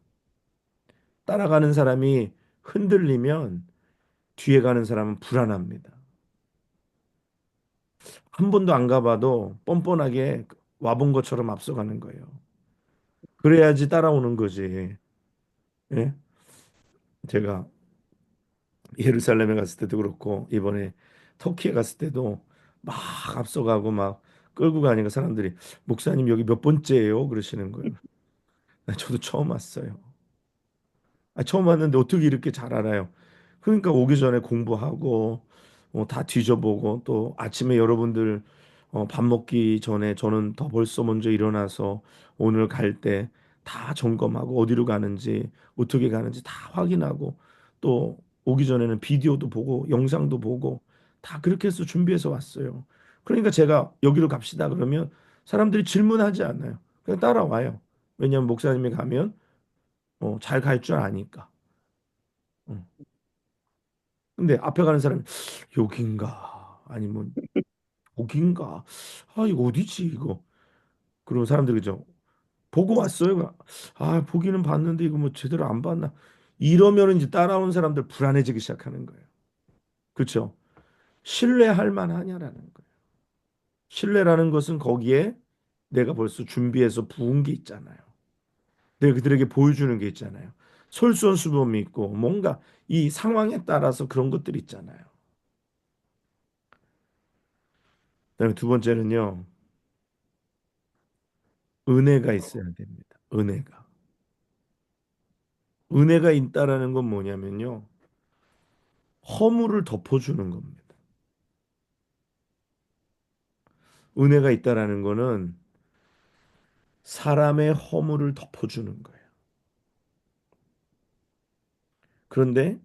따라가는 사람이 흔들리면 뒤에 가는 사람은 불안합니다. 한 번도 안 가봐도 뻔뻔하게 와본 것처럼 앞서가는 거예요. 그래야지 따라오는 거지. 예? 제가 예루살렘에 갔을 때도 그렇고 이번에 터키에 갔을 때도 막 앞서가고 막 끌고 가니까 사람들이 목사님 여기 몇 번째예요? 그러시는 거예요. 저도 처음 왔어요. 처음 왔는데 어떻게 이렇게 잘 알아요? 그러니까 오기 전에 공부하고 다 뒤져보고 또 아침에 여러분들 밥 먹기 전에 저는 더 벌써 먼저 일어나서 오늘 갈 때 다 점검하고 어디로 가는지 어떻게 가는지 다 확인하고 또 오기 전에는 비디오도 보고 영상도 보고 다 그렇게 해서 준비해서 왔어요. 그러니까 제가 여기로 갑시다 그러면 사람들이 질문하지 않아요. 그냥 따라와요. 왜냐하면 목사님이 가면 잘 갈 줄 아니까. 어. 근데 앞에 가는 사람이 여긴가 아니면 여긴가 아 이거 어디지 이거 그리고 사람들이 그죠 보고 왔어요. 아 보기는 봤는데 이거 뭐 제대로 안 봤나 이러면 이제 따라온 사람들 불안해지기 시작하는 거예요. 그렇죠? 신뢰할 만하냐라는 거예요. 신뢰라는 것은 거기에 내가 벌써 준비해서 부은 게 있잖아요. 내가 그들에게 보여주는 게 있잖아요. 솔선수범이 있고 뭔가 이 상황에 따라서 그런 것들이 있잖아요. 그다음에 두 번째는요. 은혜가 있어야 됩니다. 은혜가. 은혜가 있다라는 건 뭐냐면요. 허물을 덮어주는 겁니다. 은혜가 있다라는 거는 사람의 허물을 덮어주는 거예요. 그런데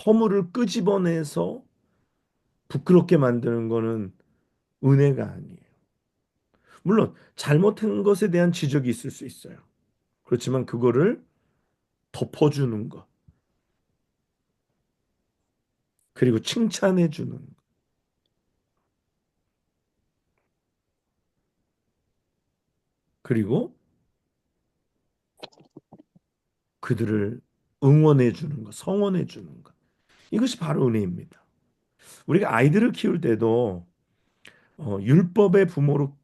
허물을 끄집어내서 부끄럽게 만드는 거는 은혜가 아니에요. 물론 잘못한 것에 대한 지적이 있을 수 있어요. 그렇지만 그거를 덮어주는 것, 그리고 칭찬해 주는 것, 그리고 그들을 응원해 주는 것, 성원해 주는 것. 이것이 바로 은혜입니다. 우리가 아이들을 키울 때도 율법의 부모로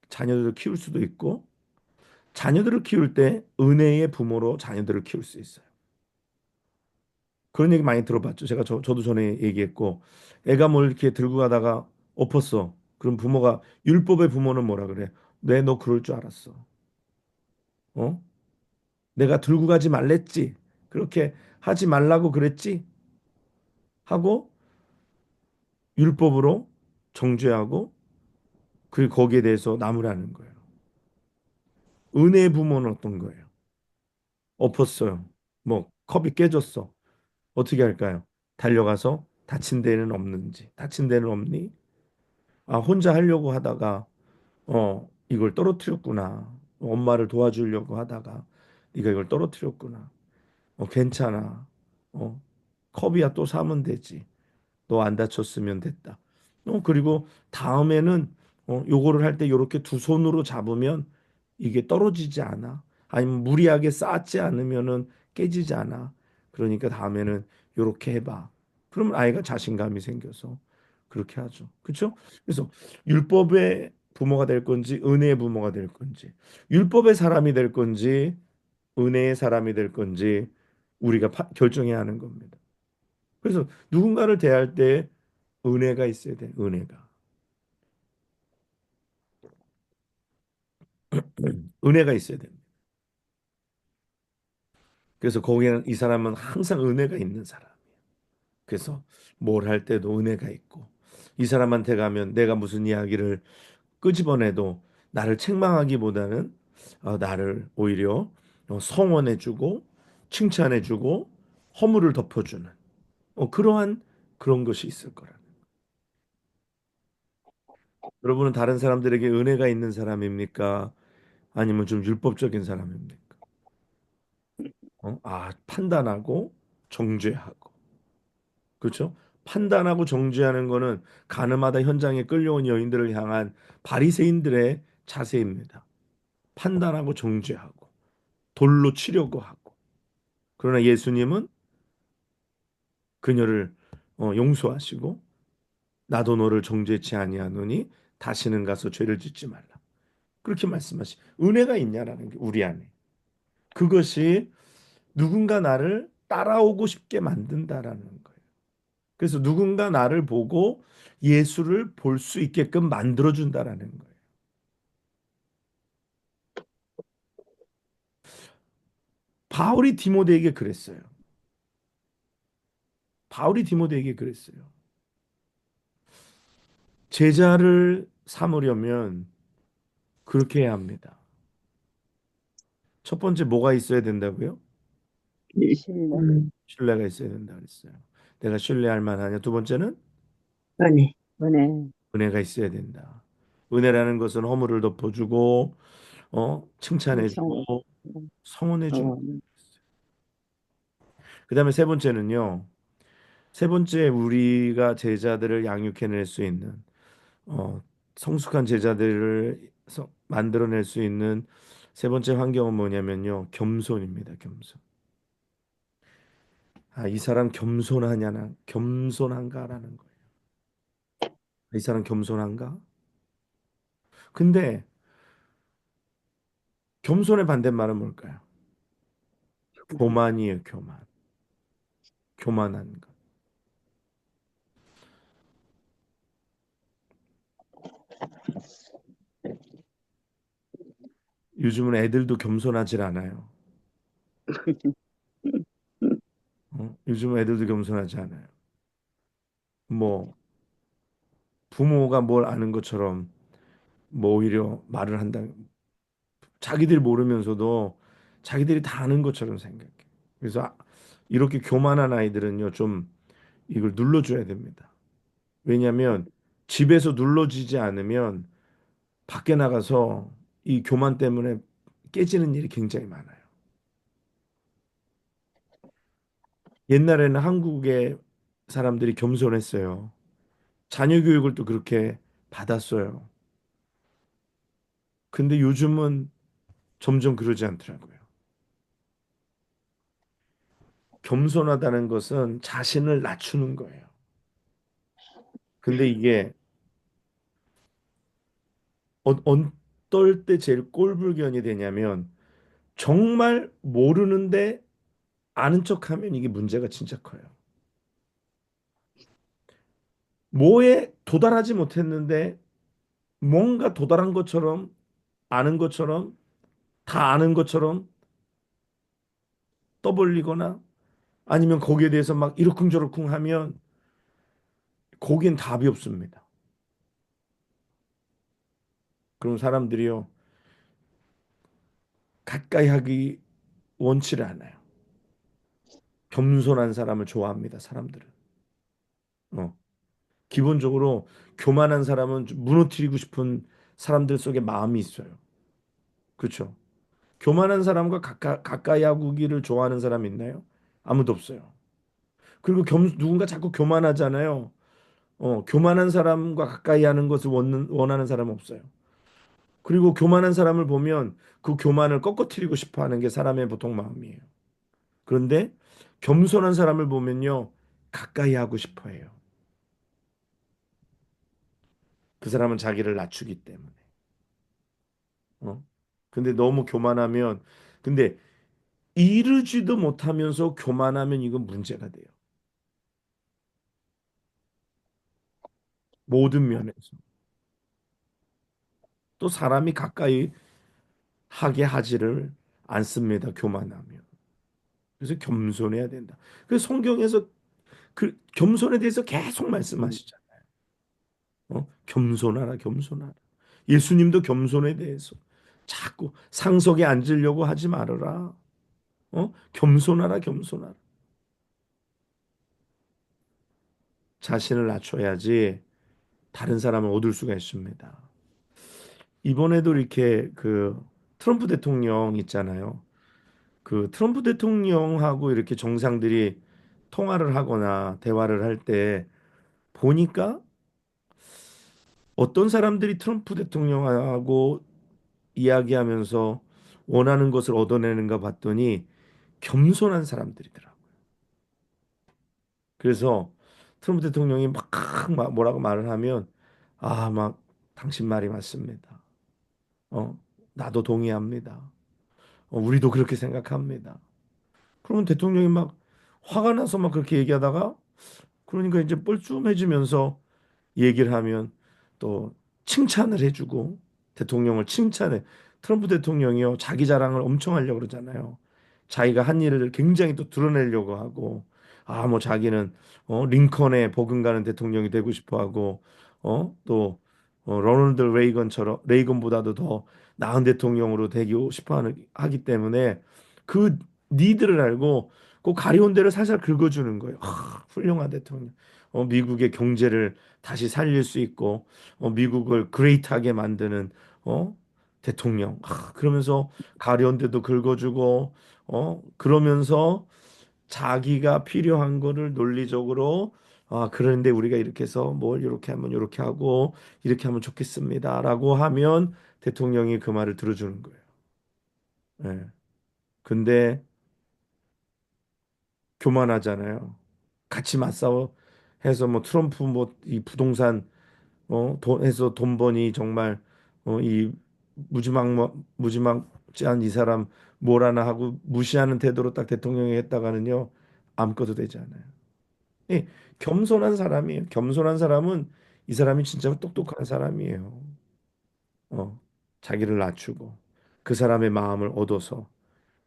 자녀들을 키울 수도 있고 자녀들을 키울 때 은혜의 부모로 자녀들을 키울 수 있어요. 그런 얘기 많이 들어봤죠. 저도 전에 얘기했고 애가 뭘 이렇게 들고 가다가 엎었어. 그럼 부모가 율법의 부모는 뭐라 그래? 네, 너 그럴 줄 알았어. 어? 내가 들고 가지 말랬지. 그렇게 하지 말라고 그랬지. 하고 율법으로 정죄하고 그리고 거기에 대해서 나무라는 거예요. 은혜의 부모는 어떤 거예요? 엎었어요. 뭐 컵이 깨졌어. 어떻게 할까요? 달려가서 다친 데는 없는지. 다친 데는 없니? 아, 혼자 하려고 하다가 이걸 떨어뜨렸구나. 엄마를 도와주려고 하다가 네가 이걸 떨어뜨렸구나. 괜찮아. 어, 컵이야 또 사면 되지. 너 안 다쳤으면 됐다. 그리고 다음에는 요거를 할 때 요렇게 두 손으로 잡으면 이게 떨어지지 않아. 아니면 무리하게 쌓지 않으면은 깨지지 않아. 그러니까 다음에는 요렇게 해봐. 그러면 아이가 자신감이 생겨서 그렇게 하죠. 그렇죠? 그래서 율법의 부모가 될 건지 은혜의 부모가 될 건지 율법의 사람이 될 건지 은혜의 사람이 될 건지 우리가 결정해야 하는 겁니다. 그래서 누군가를 대할 때 은혜가 있어야 돼. 은혜가. 은혜가 있어야 됩니다. 그래서 거기에는 이 사람은 항상 은혜가 있는 사람. 그래서 뭘 할 때도 은혜가 있고 이 사람한테 가면 내가 무슨 이야기를 끄집어내도 나를 책망하기보다는 나를 오히려 성원해주고 칭찬해주고 허물을 덮어주는 그러한 그런 것이 있을 거라. 여러분은 다른 사람들에게 은혜가 있는 사람입니까? 아니면 좀 율법적인 사람입니까? 판단하고 정죄하고. 그렇죠? 판단하고 정죄하는 거는 가늠하다 현장에 끌려온 여인들을 향한 바리새인들의 자세입니다. 판단하고 정죄하고 돌로 치려고 하고. 그러나 예수님은 그녀를 용서하시고 나도 너를 정죄치 아니하노니 다시는 가서 죄를 짓지 말라. 그렇게 말씀하시. 은혜가 있냐라는 게 우리 안에. 그것이 누군가 나를 따라오고 싶게 만든다라는 거예요. 그래서 누군가 나를 보고 예수를 볼 수 있게끔 만들어준다라는 거예요. 바울이 디모데에게 그랬어요. 바울이 디모데에게 그랬어요. 제자를 삼으려면 그렇게 해야 합니다. 첫 번째 뭐가 있어야 된다고요? 신뢰, 신뢰가 있어야 된다 그랬어요. 내가 신뢰할 만하냐? 두 번째는 은혜, 은혜, 은혜가 있어야 된다. 은혜라는 것은 허물을 덮어주고 성원, 칭찬해주고 성원해주는. 성원, 그다음에 세 번째는요. 세 번째 우리가 제자들을 양육해낼 수 있는 어, 성숙한 제자들을 만들어낼 수 있는 세 번째 환경은 뭐냐면요. 겸손입니다. 겸손. 이 사람 겸손하냐나 겸손한가라는 거예요. 이 사람 겸손한가? 근데 겸손의 반대말은 뭘까요? 교만이에요. 교만. 교만한 것. 요즘은 애들도 겸손하질 않아요. 요즘 애들도 겸손하지 않아요. 뭐 부모가 뭘 아는 것처럼 뭐 오히려 말을 한다. 자기들이 모르면서도 자기들이 다 아는 것처럼 생각해. 그래서 이렇게 교만한 아이들은요, 좀 이걸 눌러줘야 됩니다. 왜냐하면 집에서 눌러지지 않으면 밖에 나가서 이 교만 때문에 깨지는 일이 굉장히 많아요. 옛날에는 한국의 사람들이 겸손했어요. 자녀 교육을 또 그렇게 받았어요. 근데 요즘은 점점 그러지 않더라고요. 겸손하다는 것은 자신을 낮추는 거예요. 근데 이게 어떨 때 제일 꼴불견이 되냐면 정말 모르는데 아는 척하면 이게 문제가 진짜 커요. 뭐에 도달하지 못했는데 뭔가 도달한 것처럼 아는 것처럼 다 아는 것처럼 떠벌리거나 아니면 거기에 대해서 막 이러쿵저러쿵 하면 거긴 답이 없습니다. 그럼 사람들이요 가까이 하기 원치를 않아요. 겸손한 사람을 좋아합니다. 사람들은. 어. 기본적으로 교만한 사람은 좀 무너뜨리고 싶은 사람들 속에 마음이 있어요. 그렇죠? 교만한 사람과 가까이 하기를 좋아하는 사람이 있나요? 아무도 없어요. 그리고 누군가 자꾸 교만하잖아요. 교만한 사람과 가까이 하는 것을 원하는 사람은 없어요. 그리고 교만한 사람을 보면 그 교만을 꺾어뜨리고 싶어 하는 게 사람의 보통 마음이에요. 그런데 겸손한 사람을 보면요, 가까이 하고 싶어 해요. 그 사람은 자기를 낮추기 때문에. 어? 근데 너무 교만하면, 근데 이르지도 못하면서 교만하면 이건 문제가 돼요. 모든 면에서. 또 사람이 가까이 하게 하지를 않습니다. 교만하면. 그래서 겸손해야 된다. 그래서 성경에서 그 겸손에 대해서 계속 말씀하시잖아요. 겸손하라, 겸손하라. 예수님도 겸손에 대해서 자꾸 상석에 앉으려고 하지 말아라. 겸손하라, 겸손하라. 자신을 낮춰야지 다른 사람을 얻을 수가 있습니다. 이번에도 이렇게 그 트럼프 대통령 있잖아요. 그 트럼프 대통령하고 이렇게 정상들이 통화를 하거나 대화를 할 때 보니까 어떤 사람들이 트럼프 대통령하고 이야기하면서 원하는 것을 얻어내는가 봤더니 겸손한 사람들이더라고요. 그래서 트럼프 대통령이 막 뭐라고 말을 하면 막 당신 말이 맞습니다. 어, 나도 동의합니다. 우리도 그렇게 생각합니다. 그러면 대통령이 막 화가 나서 막 그렇게 얘기하다가 그러니까 이제 뻘쭘해지면서 얘기를 하면 또 칭찬을 해주고 대통령을 칭찬해. 트럼프 대통령이요 자기 자랑을 엄청 하려고 그러잖아요. 자기가 한 일을 굉장히 또 드러내려고 하고 뭐 자기는 링컨에 버금가는 대통령이 되고 싶어 하고 또 로널드 레이건처럼 레이건보다도 더 나은 대통령으로 되고 싶어 하기 때문에 그 니들을 알고 그 가려운 데를 살살 긁어주는 거예요. 훌륭한 대통령. 미국의 경제를 다시 살릴 수 있고 미국을 그레이트하게 만드는 어, 대통령. 그러면서 가려운 데도 긁어주고 그러면서 자기가 필요한 거를 논리적으로 그런데 우리가 이렇게 해서 뭘 이렇게 하면 이렇게 하고 이렇게 하면 좋겠습니다라고 하면 대통령이 그 말을 들어주는 거예요. 예. 근데 교만하잖아요. 같이 맞싸워 해서 뭐 트럼프 뭐 이 부동산 돈 해서 돈 버니 정말 이 무지막지한 이 사람 뭘 하나 하고 무시하는 태도로 딱 대통령이 했다가는요 아무것도 되지 않아요. 예, 겸손한 사람이에요. 겸손한 사람은 이 사람이 진짜 똑똑한 사람이에요. 어, 자기를 낮추고. 그 사람의 마음을 얻어서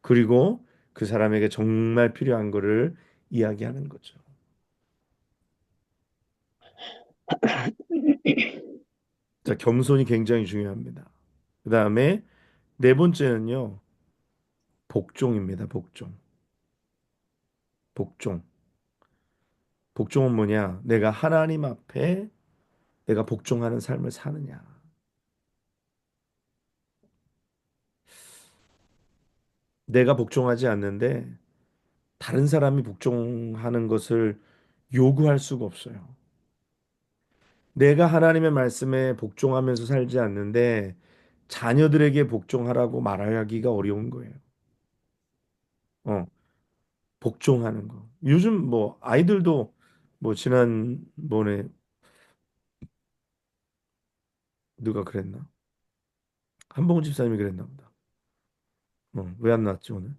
그리고 그 사람에게 정말 필요한 거를 이야기하는 거죠. 자, 겸손이 굉장히 중요합니다. 그다음에 네 번째는요. 복종입니다. 복종. 복종. 복종은 뭐냐? 내가 하나님 앞에 내가 복종하는 삶을 사느냐. 내가 복종하지 않는데 다른 사람이 복종하는 것을 요구할 수가 없어요. 내가 하나님의 말씀에 복종하면서 살지 않는데 자녀들에게 복종하라고 말하기가 어려운 거예요. 어, 복종하는 거. 요즘 뭐 아이들도 뭐 지난번에 누가 그랬나? 한봉우 집사님이 그랬나 보다. 왜 안 나왔지 오늘?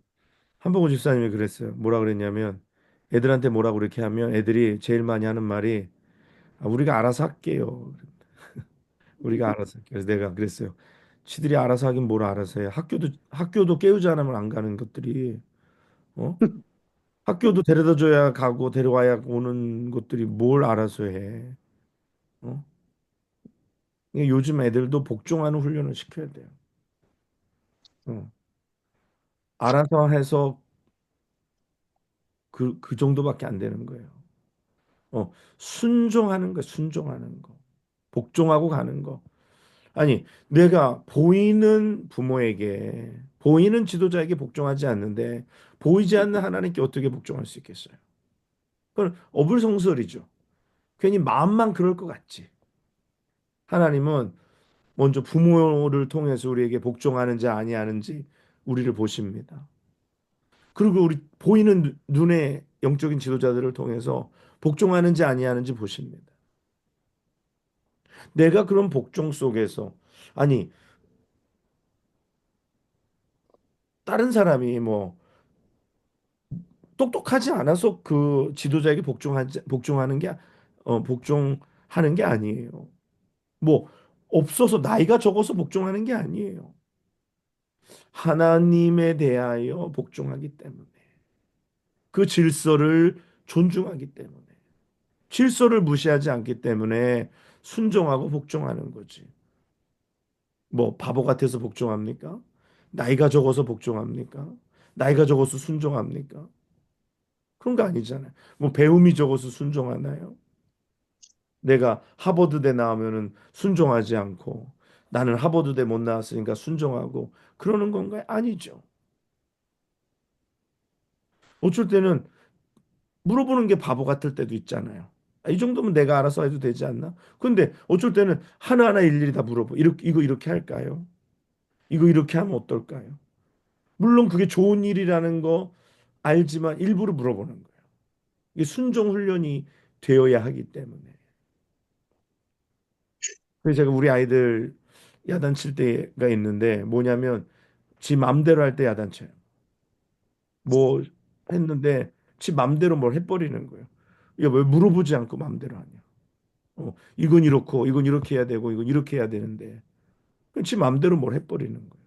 한봉우 집사님이 그랬어요. 뭐라 그랬냐면 애들한테 뭐라고 그렇게 하면 애들이 제일 많이 하는 말이 우리가 알아서 할게요. 우리가 알아서 할게요. 그래서 내가 그랬어요. 지들이 알아서 하긴 뭘 알아서 해. 학교도 깨우지 않으면 안 가는 것들이 어? 학교도 데려다 줘야 가고 데려와야 오는 것들이 뭘 알아서 해. 어? 요즘 애들도 복종하는 훈련을 시켜야 돼요. 어. 알아서 해서 그 정도밖에 안 되는 거예요. 순종하는 거, 순종하는 거. 복종하고 가는 거. 아니, 내가 보이는 부모에게, 보이는 지도자에게 복종하지 않는데, 보이지 않는 하나님께 어떻게 복종할 수 있겠어요? 그건 어불성설이죠. 괜히 마음만 그럴 것 같지. 하나님은 먼저 부모를 통해서 우리에게 복종하는지 아니하는지 우리를 보십니다. 그리고 우리 보이는 눈의 영적인 지도자들을 통해서 복종하는지 아니하는지 보십니다. 내가 그런 복종 속에서 아니 다른 사람이 뭐 똑똑하지 않아서 그 지도자에게 복종하는 게 복종하는 게 아니에요. 뭐 없어서 나이가 적어서 복종하는 게 아니에요. 하나님에 대하여 복종하기 때문에 그 질서를 존중하기 때문에 질서를 무시하지 않기 때문에 순종하고 복종하는 거지. 뭐 바보 같아서 복종합니까? 나이가 적어서 복종합니까? 나이가 적어서 순종합니까? 그런 거 아니잖아요. 뭐 배움이 적어서 순종하나요? 내가 하버드대 나오면은 순종하지 않고 나는 하버드대 못 나왔으니까 순종하고 그러는 건가요? 아니죠. 어쩔 때는 물어보는 게 바보 같을 때도 있잖아요. 이 정도면 내가 알아서 해도 되지 않나? 근데 어쩔 때는 하나하나 일일이 다 물어보. 이거 이렇게 할까요? 이거 이렇게 하면 어떨까요? 물론 그게 좋은 일이라는 거 알지만 일부러 물어보는 거예요. 이게 순종 훈련이 되어야 하기 때문에. 그래서 제가 우리 아이들 야단칠 때가 있는데 뭐냐면 지 맘대로 할 때 야단쳐요. 뭐 했는데 지 맘대로 뭘 해버리는 거예요. 이거 왜 물어보지 않고 맘대로 하냐. 이건 이렇고 이건 이렇게 해야 되고 이건 이렇게 해야 되는데 지 맘대로 뭘 해버리는 거예요.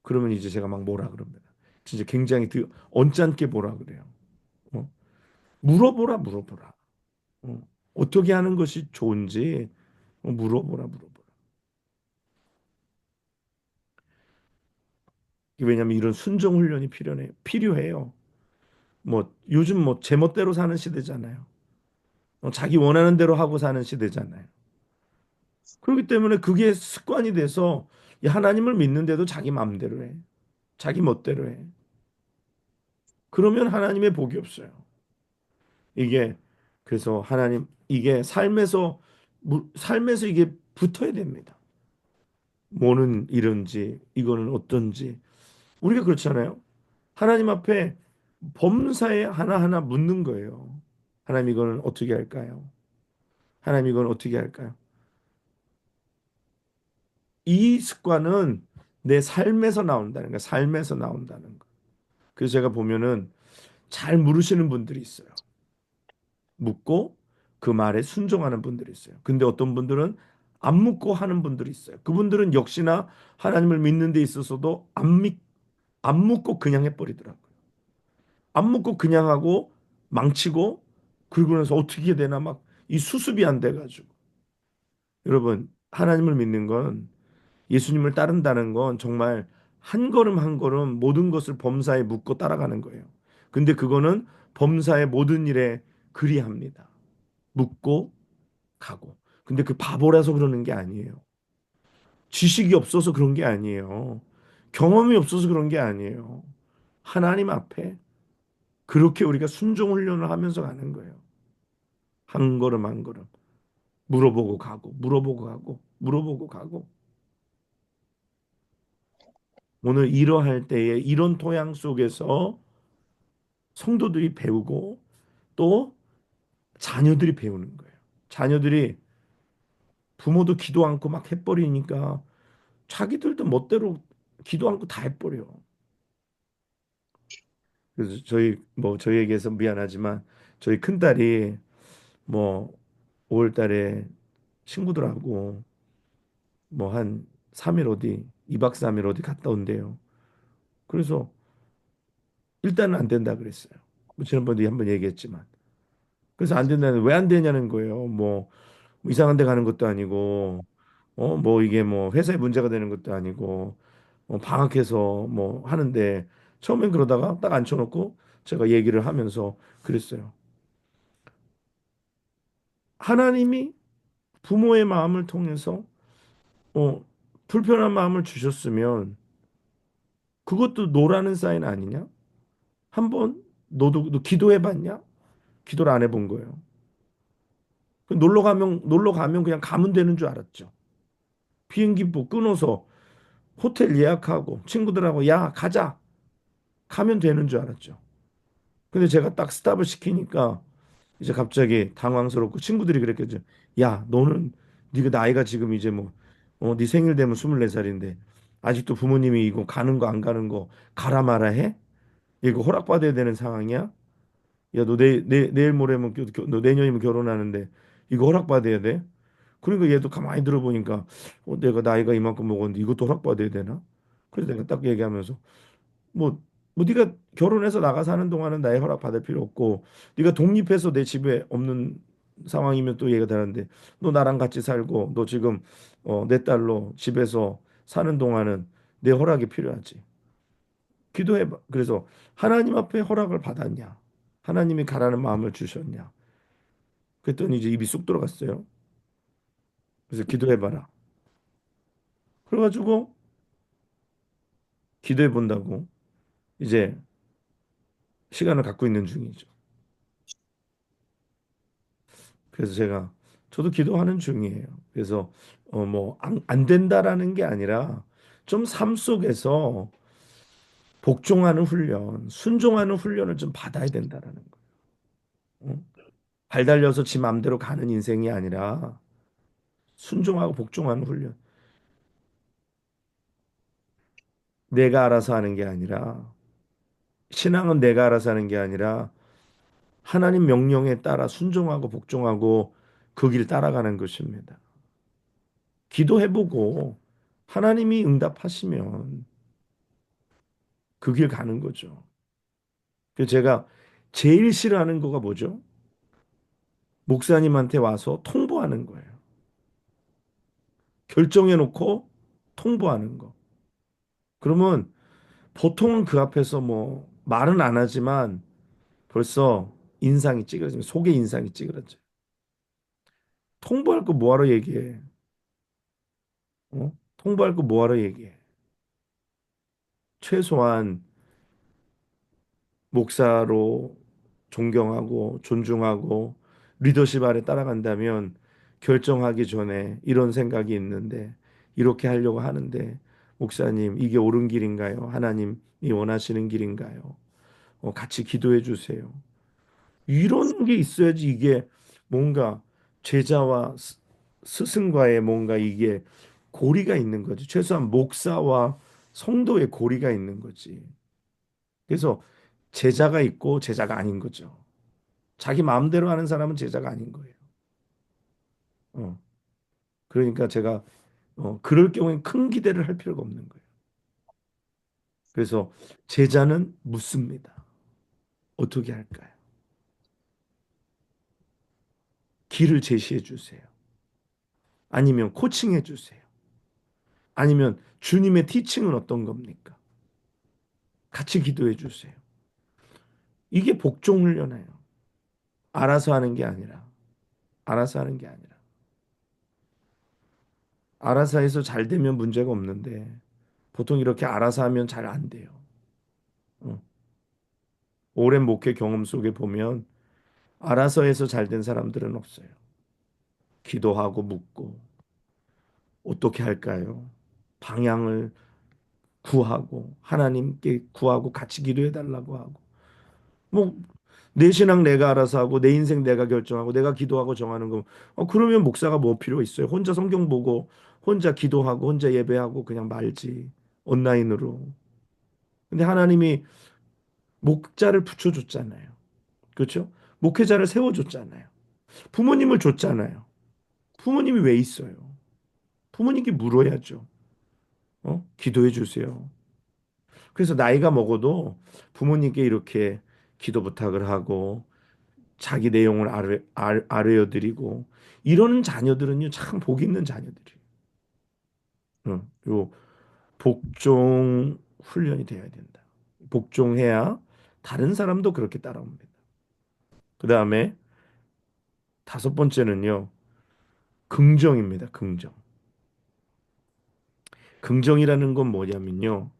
그러면 이제 제가 막 뭐라 그럽니다. 진짜 굉장히 언짢게 뭐라 그래요. 어? 물어보라 물어보라. 어떻게 하는 것이 좋은지 물어보라 물어보라. 왜냐하면 이런 순종 훈련이 필요해요. 뭐 요즘 뭐 제멋대로 사는 시대잖아요. 자기 원하는 대로 하고 사는 시대잖아요. 그렇기 때문에 그게 습관이 돼서 이 하나님을 믿는데도 자기 마음대로 해. 자기 멋대로 해. 그러면 하나님의 복이 없어요. 이게 그래서 하나님 이게 삶에서 이게 붙어야 됩니다. 뭐는 이런지 이거는 어떤지 우리가 그렇잖아요. 하나님 앞에 범사에 하나하나 묻는 거예요. 하나님 이거는 어떻게 할까요? 하나님 이건 어떻게 할까요? 이 습관은 내 삶에서 나온다는 거야. 삶에서 나온다는 거. 그래서 제가 보면은 잘 물으시는 분들이 있어요. 묻고 그 말에 순종하는 분들이 있어요. 근데 어떤 분들은 안 묻고 하는 분들이 있어요. 그분들은 역시나 하나님을 믿는 데 있어서도 안 묻고 그냥 해버리더라고요. 안 묻고 그냥 하고 망치고 그러고 나서 어떻게 해야 되나 막 이 수습이 안 돼가지고. 여러분, 하나님을 믿는 건 예수님을 따른다는 건 정말 한 걸음 한 걸음 모든 것을 범사에 묻고 따라가는 거예요. 근데 그거는 범사의 모든 일에 그리합니다. 묻고 가고. 근데 그 바보라서 그러는 게 아니에요. 지식이 없어서 그런 게 아니에요. 경험이 없어서 그런 게 아니에요. 하나님 앞에 그렇게 우리가 순종 훈련을 하면서 가는 거예요. 한 걸음 한 걸음. 물어보고 가고, 물어보고 가고, 물어보고 가고. 오늘 이러할 때에 이런 토양 속에서 성도들이 배우고 또 자녀들이 배우는 거예요. 자녀들이 부모도 기도 않고 막 해버리니까 자기들도 멋대로 기도 않고 다 해버려. 그래서 저희에게서 미안하지만 저희 큰딸이 뭐 5월 달에 친구들하고 뭐 한 3일 어디 2박 3일 어디 갔다 온대요. 그래서 일단은 안 된다 그랬어요. 뭐 지난번에 한번 얘기했지만. 그래서 안 된다는 왜 안 되냐는 거예요. 뭐 이상한 데 가는 것도 아니고 뭐 이게 뭐 회사에 문제가 되는 것도 아니고 방학해서 뭐 하는데 처음엔 그러다가 딱 앉혀놓고 제가 얘기를 하면서 그랬어요. 하나님이 부모의 마음을 통해서 어, 불편한 마음을 주셨으면 그것도 노라는 사인 아니냐? 한번 너도 너 기도해 봤냐? 기도를 안 해본 거예요. 놀러 가면 그냥 가면 되는 줄 알았죠. 비행기 뭐 끊어서 호텔 예약하고 친구들하고 야 가자 가면 되는 줄 알았죠. 근데 제가 딱 스탑을 시키니까 이제 갑자기 당황스럽고 친구들이 그랬겠죠. 야 너는 네가 나이가 지금 이제 네 생일 되면 24살인데 아직도 부모님이 이거 가는 거 안 가는 거 가라 마라 해? 이거 허락받아야 되는 상황이야? 야 너 내일 모레면 너 내년이면 결혼하는데 이거 허락받아야 돼? 그러니까 얘도 가만히 들어보니까 내가 나이가 이만큼 먹었는데 이것도 허락받아야 되나? 그래서 내가 딱 얘기하면서 뭐, 네가 결혼해서 나가 사는 동안은 나의 허락 받을 필요 없고 네가 독립해서 내 집에 없는 상황이면 또 얘기가 다른데 너 나랑 같이 살고 너 지금 내 딸로 집에서 사는 동안은 내 허락이 필요하지. 기도해봐. 그래서 하나님 앞에 허락을 받았냐? 하나님이 가라는 마음을 주셨냐? 그랬더니 이제 입이 쑥 들어갔어요. 그래서 기도해봐라. 그래가지고 기도해 본다고 이제 시간을 갖고 있는 중이죠. 그래서 제가 저도 기도하는 중이에요. 그래서 안 된다라는 게 아니라 좀 삶 속에서 복종하는 훈련, 순종하는 훈련을 좀 받아야 된다라는 거예요. 발 달려서 지 마음대로 가는 인생이 아니라 순종하고 복종하는 훈련. 내가 알아서 하는 게 아니라 신앙은 내가 알아서 하는 게 아니라 하나님 명령에 따라 순종하고 복종하고 그 길 따라가는 것입니다. 기도해보고 하나님이 응답하시면 그 길 가는 거죠. 그래서 제가 제일 싫어하는 거가 뭐죠? 목사님한테 와서 통보하는 거예요. 결정해 놓고 통보하는 거. 그러면 보통은 그 앞에서 뭐 말은 안 하지만 벌써 인상이 찌그러지면 속에 인상이 찌그러져. 통보할 거 뭐하러 얘기해? 통보할 거 뭐하러 얘기해? 최소한 목사로 존경하고 존중하고 리더십 아래 따라간다면 결정하기 전에 이런 생각이 있는데 이렇게 하려고 하는데 목사님 이게 옳은 길인가요? 하나님이 원하시는 길인가요? 같이 기도해 주세요. 이런 게 있어야지 이게 뭔가 제자와 스승과의 뭔가 이게 고리가 있는 거지. 최소한 목사와 성도의 고리가 있는 거지. 그래서 제자가 있고 제자가 아닌 거죠. 자기 마음대로 하는 사람은 제자가 아닌 거예요. 어. 그러니까 제가 그럴 경우엔 큰 기대를 할 필요가 없는 거예요. 그래서 제자는 묻습니다. 어떻게 할까요? 길을 제시해 주세요. 아니면 코칭해 주세요. 아니면 주님의 티칭은 어떤 겁니까? 같이 기도해 주세요. 이게 복종 훈련이에요. 알아서 하는 게 아니라, 알아서 하는 게 아니라, 알아서 해서 잘 되면 문제가 없는데, 보통 이렇게 알아서 하면 잘 안 돼요. 어. 오랜 목회 경험 속에 보면, 알아서 해서 잘 된 사람들은 없어요. 기도하고 묻고, 어떻게 할까요? 방향을 구하고, 하나님께 구하고 같이 기도해 달라고 하고, 뭐, 내 신앙 내가 알아서 하고, 내 인생 내가 결정하고, 내가 기도하고 정하는 거, 그러면 목사가 뭐 필요 있어요? 혼자 성경 보고, 혼자 기도하고, 혼자 예배하고, 그냥 말지. 온라인으로. 근데 하나님이 목자를 붙여줬잖아요. 그렇죠? 목회자를 세워줬잖아요. 부모님을 줬잖아요. 부모님이 왜 있어요? 부모님께 물어야죠. 기도해 주세요. 그래서 나이가 먹어도 부모님께 이렇게 기도 부탁을 하고 자기 내용을 아뢰어드리고 이러는 자녀들은요 참 복 있는 자녀들이에요. 요 복종 훈련이 돼야 된다. 복종해야 다른 사람도 그렇게 따라옵니다. 그 다음에 다섯 번째는요 긍정입니다. 긍정. 긍정이라는 건 뭐냐면요.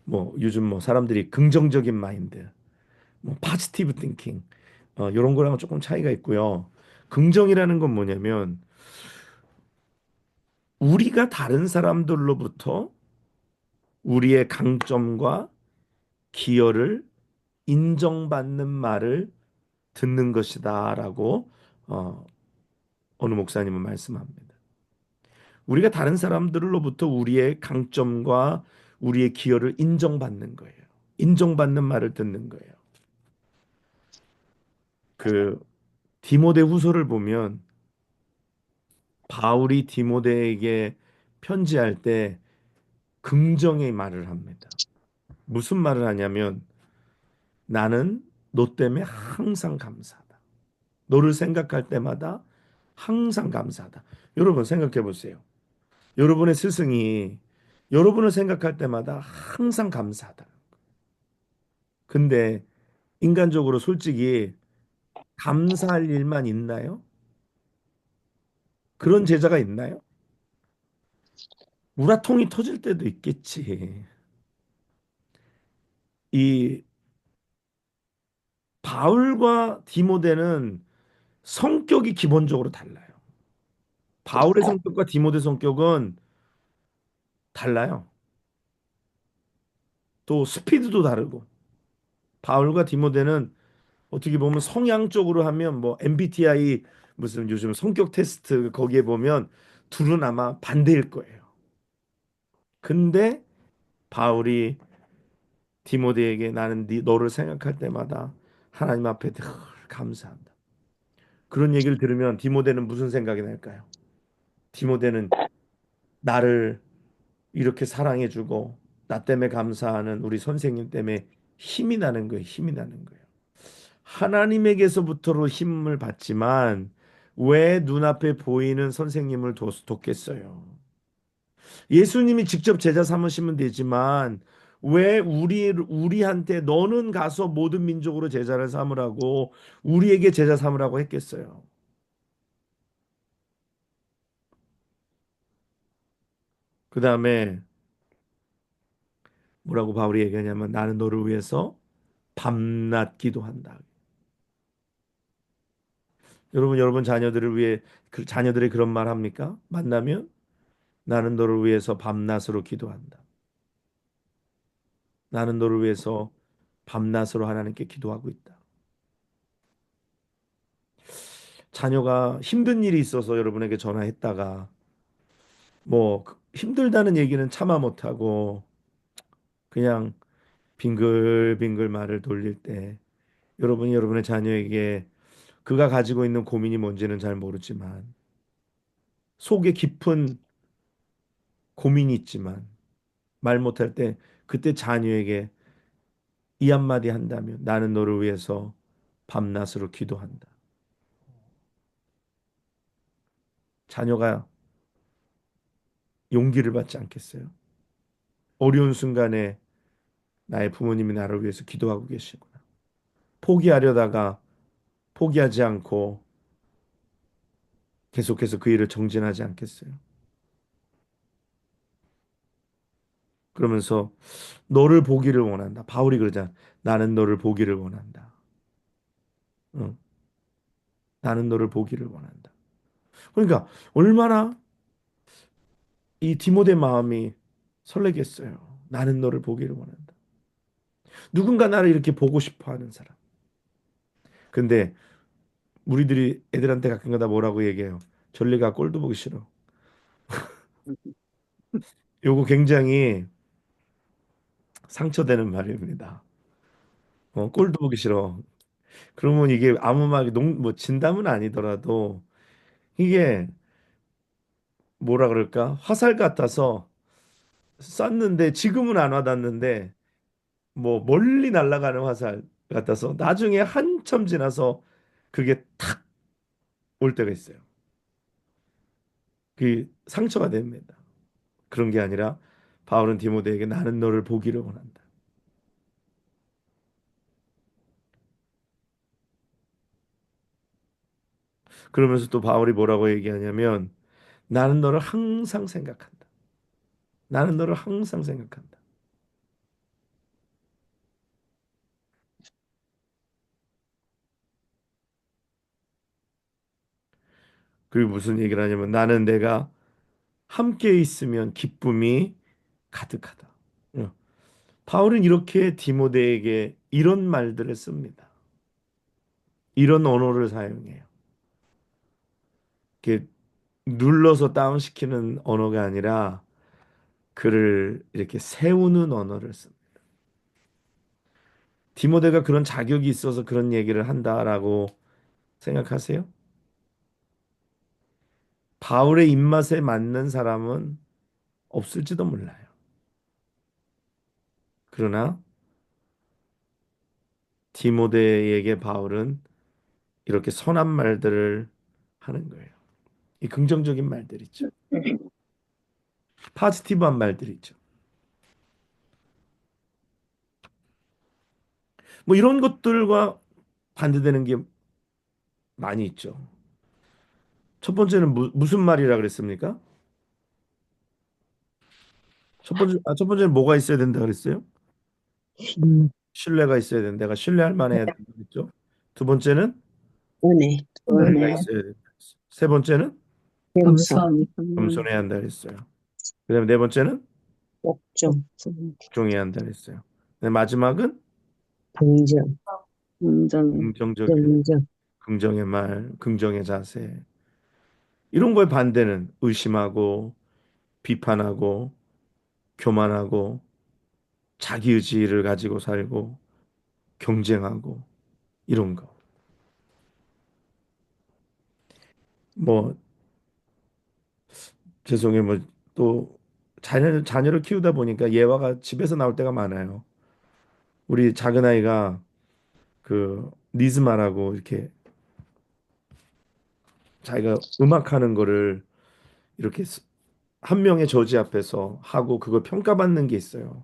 뭐 요즘 뭐 사람들이 긍정적인 마인드, 뭐 포지티브 띵킹 이런 거랑은 조금 차이가 있고요. 긍정이라는 건 뭐냐면 우리가 다른 사람들로부터 우리의 강점과 기여를 인정받는 말을 듣는 것이다라고 어, 어느 목사님은 말씀합니다. 우리가 다른 사람들로부터 우리의 강점과 우리의 기여를 인정받는 거예요. 인정받는 말을 듣는 거예요. 그 디모데 후서를 보면 바울이 디모데에게 편지할 때 긍정의 말을 합니다. 무슨 말을 하냐면 나는 너 때문에 항상 감사하다. 너를 생각할 때마다 항상 감사하다. 여러분 생각해 보세요. 여러분의 스승이 여러분을 생각할 때마다 항상 감사하다. 근데 인간적으로 솔직히 감사할 일만 있나요? 그런 제자가 있나요? 우라통이 터질 때도 있겠지. 이 바울과 디모데는 성격이 기본적으로 달라요. 바울의 성격과 디모데 성격은 달라요. 또 스피드도 다르고. 바울과 디모데는 어떻게 보면 성향적으로 하면 뭐 MBTI 무슨 요즘 성격 테스트 거기에 보면 둘은 아마 반대일 거예요. 근데 바울이 디모데에게 나는 너를 생각할 때마다 하나님 앞에 늘 감사한다. 그런 얘기를 들으면 디모데는 무슨 생각이 날까요? 디모데는 나를 이렇게 사랑해주고 나 때문에 감사하는 우리 선생님 때문에 힘이 나는 거예요. 힘이 나는 거예요. 하나님에게서부터로 힘을 받지만 왜 눈앞에 보이는 선생님을 돕겠어요? 예수님이 직접 제자 삼으시면 되지만 왜 우리한테 너는 가서 모든 민족으로 제자를 삼으라고 우리에게 제자 삼으라고 했겠어요? 그 다음에 뭐라고 바울이 얘기하냐면 나는 너를 위해서 밤낮 기도한다. 여러분 자녀들을 위해 그 자녀들이 그런 말 합니까? 만나면 나는 너를 위해서 밤낮으로 기도한다. 나는 너를 위해서 밤낮으로 하나님께 기도하고 있다. 자녀가 힘든 일이 있어서 여러분에게 전화했다가 뭐 힘들다는 얘기는 참아 못하고 그냥 빙글빙글 말을 돌릴 때 여러분이 여러분의 자녀에게 그가 가지고 있는 고민이 뭔지는 잘 모르지만 속에 깊은 고민이 있지만 말 못할 때 그때 자녀에게 이 한마디 한다면 나는 너를 위해서 밤낮으로 기도한다. 자녀가 용기를 받지 않겠어요? 어려운 순간에 나의 부모님이 나를 위해서 기도하고 계시구나. 포기하려다가 포기하지 않고 계속해서 그 일을 정진하지 않겠어요? 그러면서 너를 보기를 원한다. 바울이 그러잖아. 나는 너를 보기를 원한다. 응, 나는 너를 보기를 원한다. 그러니까 얼마나 이 디모데 마음이 설레겠어요. 나는 너를 보기를 원한다. 누군가 나를 이렇게 보고 싶어 하는 사람. 근데 우리들이 애들한테 가끔가다 뭐라고 얘기해요. 전리가 꼴도 보기 싫어. 요거 굉장히 상처되는 말입니다. 꼴도 보기 싫어. 그러면 이게 아무 말, 뭐 진담은 아니더라도 이게 뭐라 그럴까? 화살 같아서 쐈는데 지금은 안 와닿는데 뭐 멀리 날아가는 화살 같아서 나중에 한참 지나서 그게 탁 올 때가 있어요. 그 상처가 됩니다. 그런 게 아니라 바울은 디모데에게 나는 너를 보기를 원한다. 그러면서 또 바울이 뭐라고 얘기하냐면 나는 너를 항상 생각한다. 나는 너를 항상 생각한다. 그리고 무슨 얘기를 하냐면 나는 내가 함께 있으면 기쁨이 가득하다. 어. 바울은 이렇게 디모데에게 이런 말들을 씁니다. 이런 언어를 사용해요. 이렇게 눌러서 다운시키는 언어가 아니라 그를 이렇게 세우는 언어를 씁니다. 디모데가 그런 자격이 있어서 그런 얘기를 한다라고 생각하세요? 바울의 입맛에 맞는 사람은 없을지도 몰라요. 그러나 디모데에게 바울은 이렇게 선한 말들을 하는 거예요. 이 긍정적인 말들이죠. 파지티브한 말들이죠. 뭐 이런 것들과 반대되는 게 많이 있죠. 첫 번째는 무슨 말이라 그랬습니까? 첫 번째는 뭐가 있어야 된다 그랬어요? 음, 신뢰가 있어야 된다. 내가 신뢰할 만해야 된다 그랬죠. 두 번째는 은혜, 은혜가 은혜, 있어야 된다. 세 번째는 겸손, 겸손해야 한다 그랬어요. 그다음에 네 번째는 복종, 복종해야 한다 그랬어요. 네, 마지막은 긍정, 긍정, 긍정적 긍정. 긍정의 말, 긍정의 자세. 이런 거에 반대는 의심하고 비판하고 교만하고 자기 의지를 가지고 살고 경쟁하고 이런 거. 뭐 죄송해요. 뭐 또 자녀를 키우다 보니까 예화가 집에서 나올 때가 많아요. 우리 작은 아이가 그 니즈마라고 이렇게 자기가 음악하는 거를 이렇게 한 명의 저지 앞에서 하고 그걸 평가받는 게 있어요.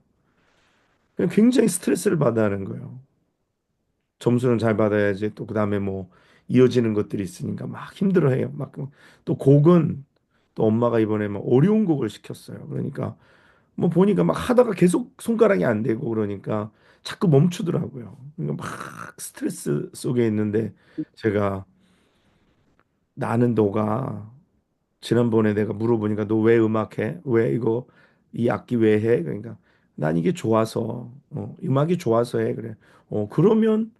그냥 굉장히 스트레스를 받아 하는 거예요. 점수는 잘 받아야지 또 그다음에 뭐 이어지는 것들이 있으니까 막 힘들어해요. 막 또 곡은 또 엄마가 이번에 막 어려운 곡을 시켰어요. 그러니까 뭐 보니까 막 하다가 계속 손가락이 안 되고 그러니까 자꾸 멈추더라고요. 그러니까 막 스트레스 속에 있는데 제가 나는 너가 지난번에 내가 물어보니까 너 왜 음악해? 왜 이거 이 악기 왜 해? 그러니까 난 이게 좋아서 음악이 좋아서 해. 그래. 그러면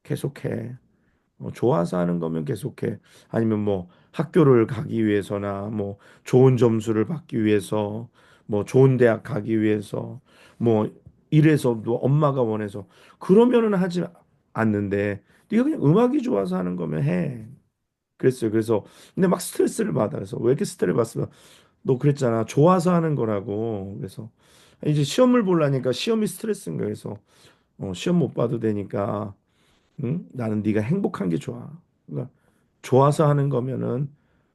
계속해. 좋아서 하는 거면 계속해. 아니면 뭐 학교를 가기 위해서나 뭐 좋은 점수를 받기 위해서 뭐 좋은 대학 가기 위해서 뭐 이래서 뭐 엄마가 원해서 그러면은 하지 않는데 네가 그냥 음악이 좋아서 하는 거면 해. 그랬어요. 그래서 근데 막 스트레스를 받아. 그래서 왜 이렇게 스트레스 받으면 너 그랬잖아. 좋아서 하는 거라고. 그래서 이제 시험을 보려니까 시험이 스트레스인 거예요. 그래서 시험 못 봐도 되니까 응? 나는 네가 행복한 게 좋아. 그러니까 좋아서 하는 거면은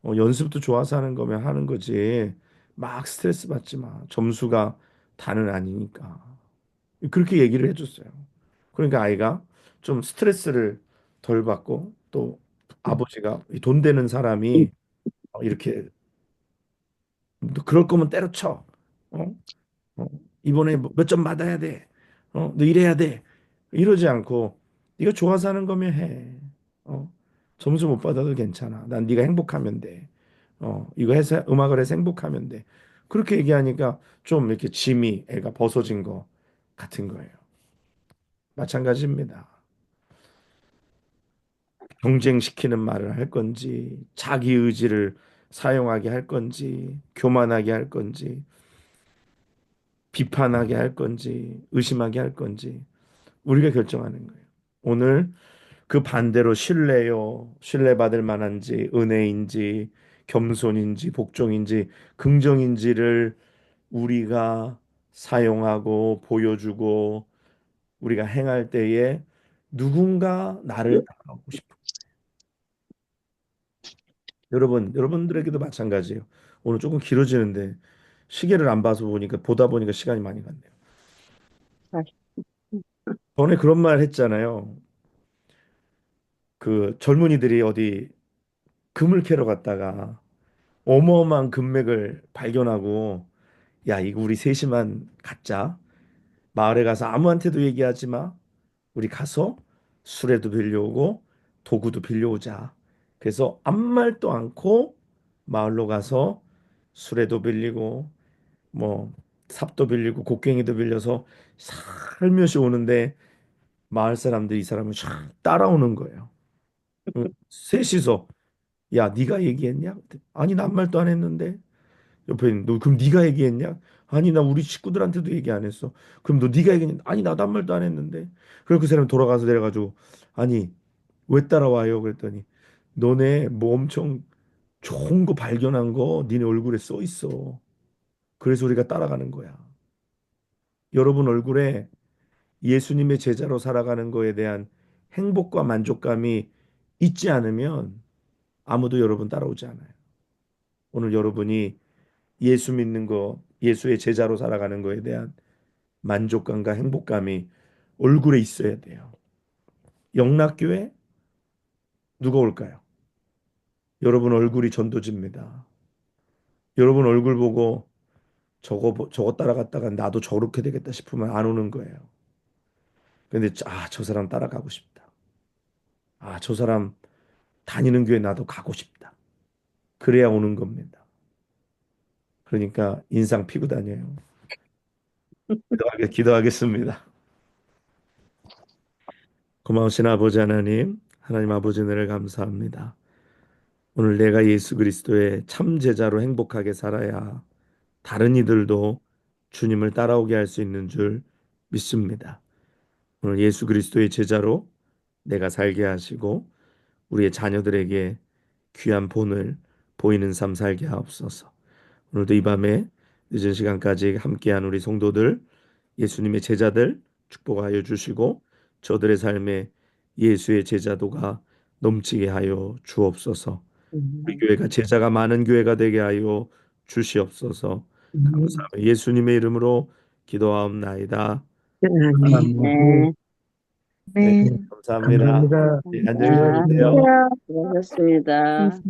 연습도 좋아서 하는 거면 하는 거지. 막 스트레스 받지 마. 점수가 다는 아니니까. 그렇게 얘기를 해줬어요. 그러니까 아이가 좀 스트레스를 덜 받고 또 아버지가 이돈 되는 사람이 이렇게 너 그럴 거면 때려쳐. 어? 어, 이번에 몇 점 받아야 돼. 너 이래야 돼. 이러지 않고 네가 좋아서 하는 거면 해. 어, 점수 못 받아도 괜찮아. 난 네가 행복하면 돼. 이거 해서 음악을 해서 행복하면 돼. 그렇게 얘기하니까 좀 이렇게 짐이 애가 벗어진 거 같은 거예요. 마찬가지입니다. 경쟁시키는 말을 할 건지, 자기 의지를 사용하게 할 건지, 교만하게 할 건지, 비판하게 할 건지, 의심하게 할 건지, 우리가 결정하는 거예요. 오늘 그 반대로 신뢰요, 신뢰받을 만한지, 은혜인지, 겸손인지, 복종인지, 긍정인지를 우리가 사용하고 보여주고 우리가 행할 때에 누군가 나를 따라오고 싶어. 여러분들에게도 마찬가지예요. 오늘 조금 길어지는데 시계를 안 봐서 보다 보니까 시간이 많이 갔네요. 전에 그런 말 했잖아요. 그 젊은이들이 어디 금을 캐러 갔다가 어마어마한 금맥을 발견하고 야, 이거 우리 셋이만 갖자. 마을에 가서 아무한테도 얘기하지 마. 우리 가서 수레도 빌려오고 도구도 빌려오자. 그래서 아무 말도 않고 마을로 가서 수레도 빌리고 뭐 삽도 빌리고 곡괭이도 빌려서 살며시 오는데 마을 사람들이 이 사람을 쫙 따라오는 거예요. 셋이서 야 네가 얘기했냐? 아니 나 아무 말도 안 했는데. 옆에 있는 너 그럼 네가 얘기했냐? 아니 나 우리 식구들한테도 얘기 안 했어. 그럼 너 네가 얘기했냐? 아니 나도 아무 말도 안 했는데. 그래서 그 사람이 돌아가서 내려가지고 아니 왜 따라와요? 그랬더니 너네 뭐 엄청 좋은 거 발견한 거 니네 얼굴에 써 있어. 그래서 우리가 따라가는 거야. 여러분 얼굴에 예수님의 제자로 살아가는 거에 대한 행복과 만족감이 있지 않으면 아무도 여러분 따라오지 않아요. 오늘 여러분이 예수 믿는 거, 예수의 제자로 살아가는 거에 대한 만족감과 행복감이 얼굴에 있어야 돼요. 영락교회 누가 올까요? 여러분 얼굴이 전도지입니다. 여러분 얼굴 보고 저거 따라갔다가 나도 저렇게 되겠다 싶으면 안 오는 거예요. 근데 저 사람 따라가고 싶다. 저 사람 다니는 교회 나도 가고 싶다. 그래야 오는 겁니다. 그러니까 인상 피고 다녀요. 기도하겠습니다. 고마우신 아버지 하나님, 하나님 아버지 은혜를 감사합니다. 오늘 내가 예수 그리스도의 참 제자로 행복하게 살아야 다른 이들도 주님을 따라오게 할 수 있는 줄 믿습니다. 오늘 예수 그리스도의 제자로 내가 살게 하시고 우리의 자녀들에게 귀한 본을 보이는 삶 살게 하옵소서. 오늘도 이 밤에 늦은 시간까지 함께한 우리 성도들, 예수님의 제자들 축복하여 주시고 저들의 삶에 예수의 제자도가 넘치게 하여 주옵소서. 우리 음, 교회가 제자가 많은 교회가 되게 하여 주시옵소서. 음, 감사하며 예수님의 이름으로 기도하옵나이다. 네. 네, 네. 감사합니다. 감사합니다. 네, 안녕히 아, 주무세요. 수고하셨습니다.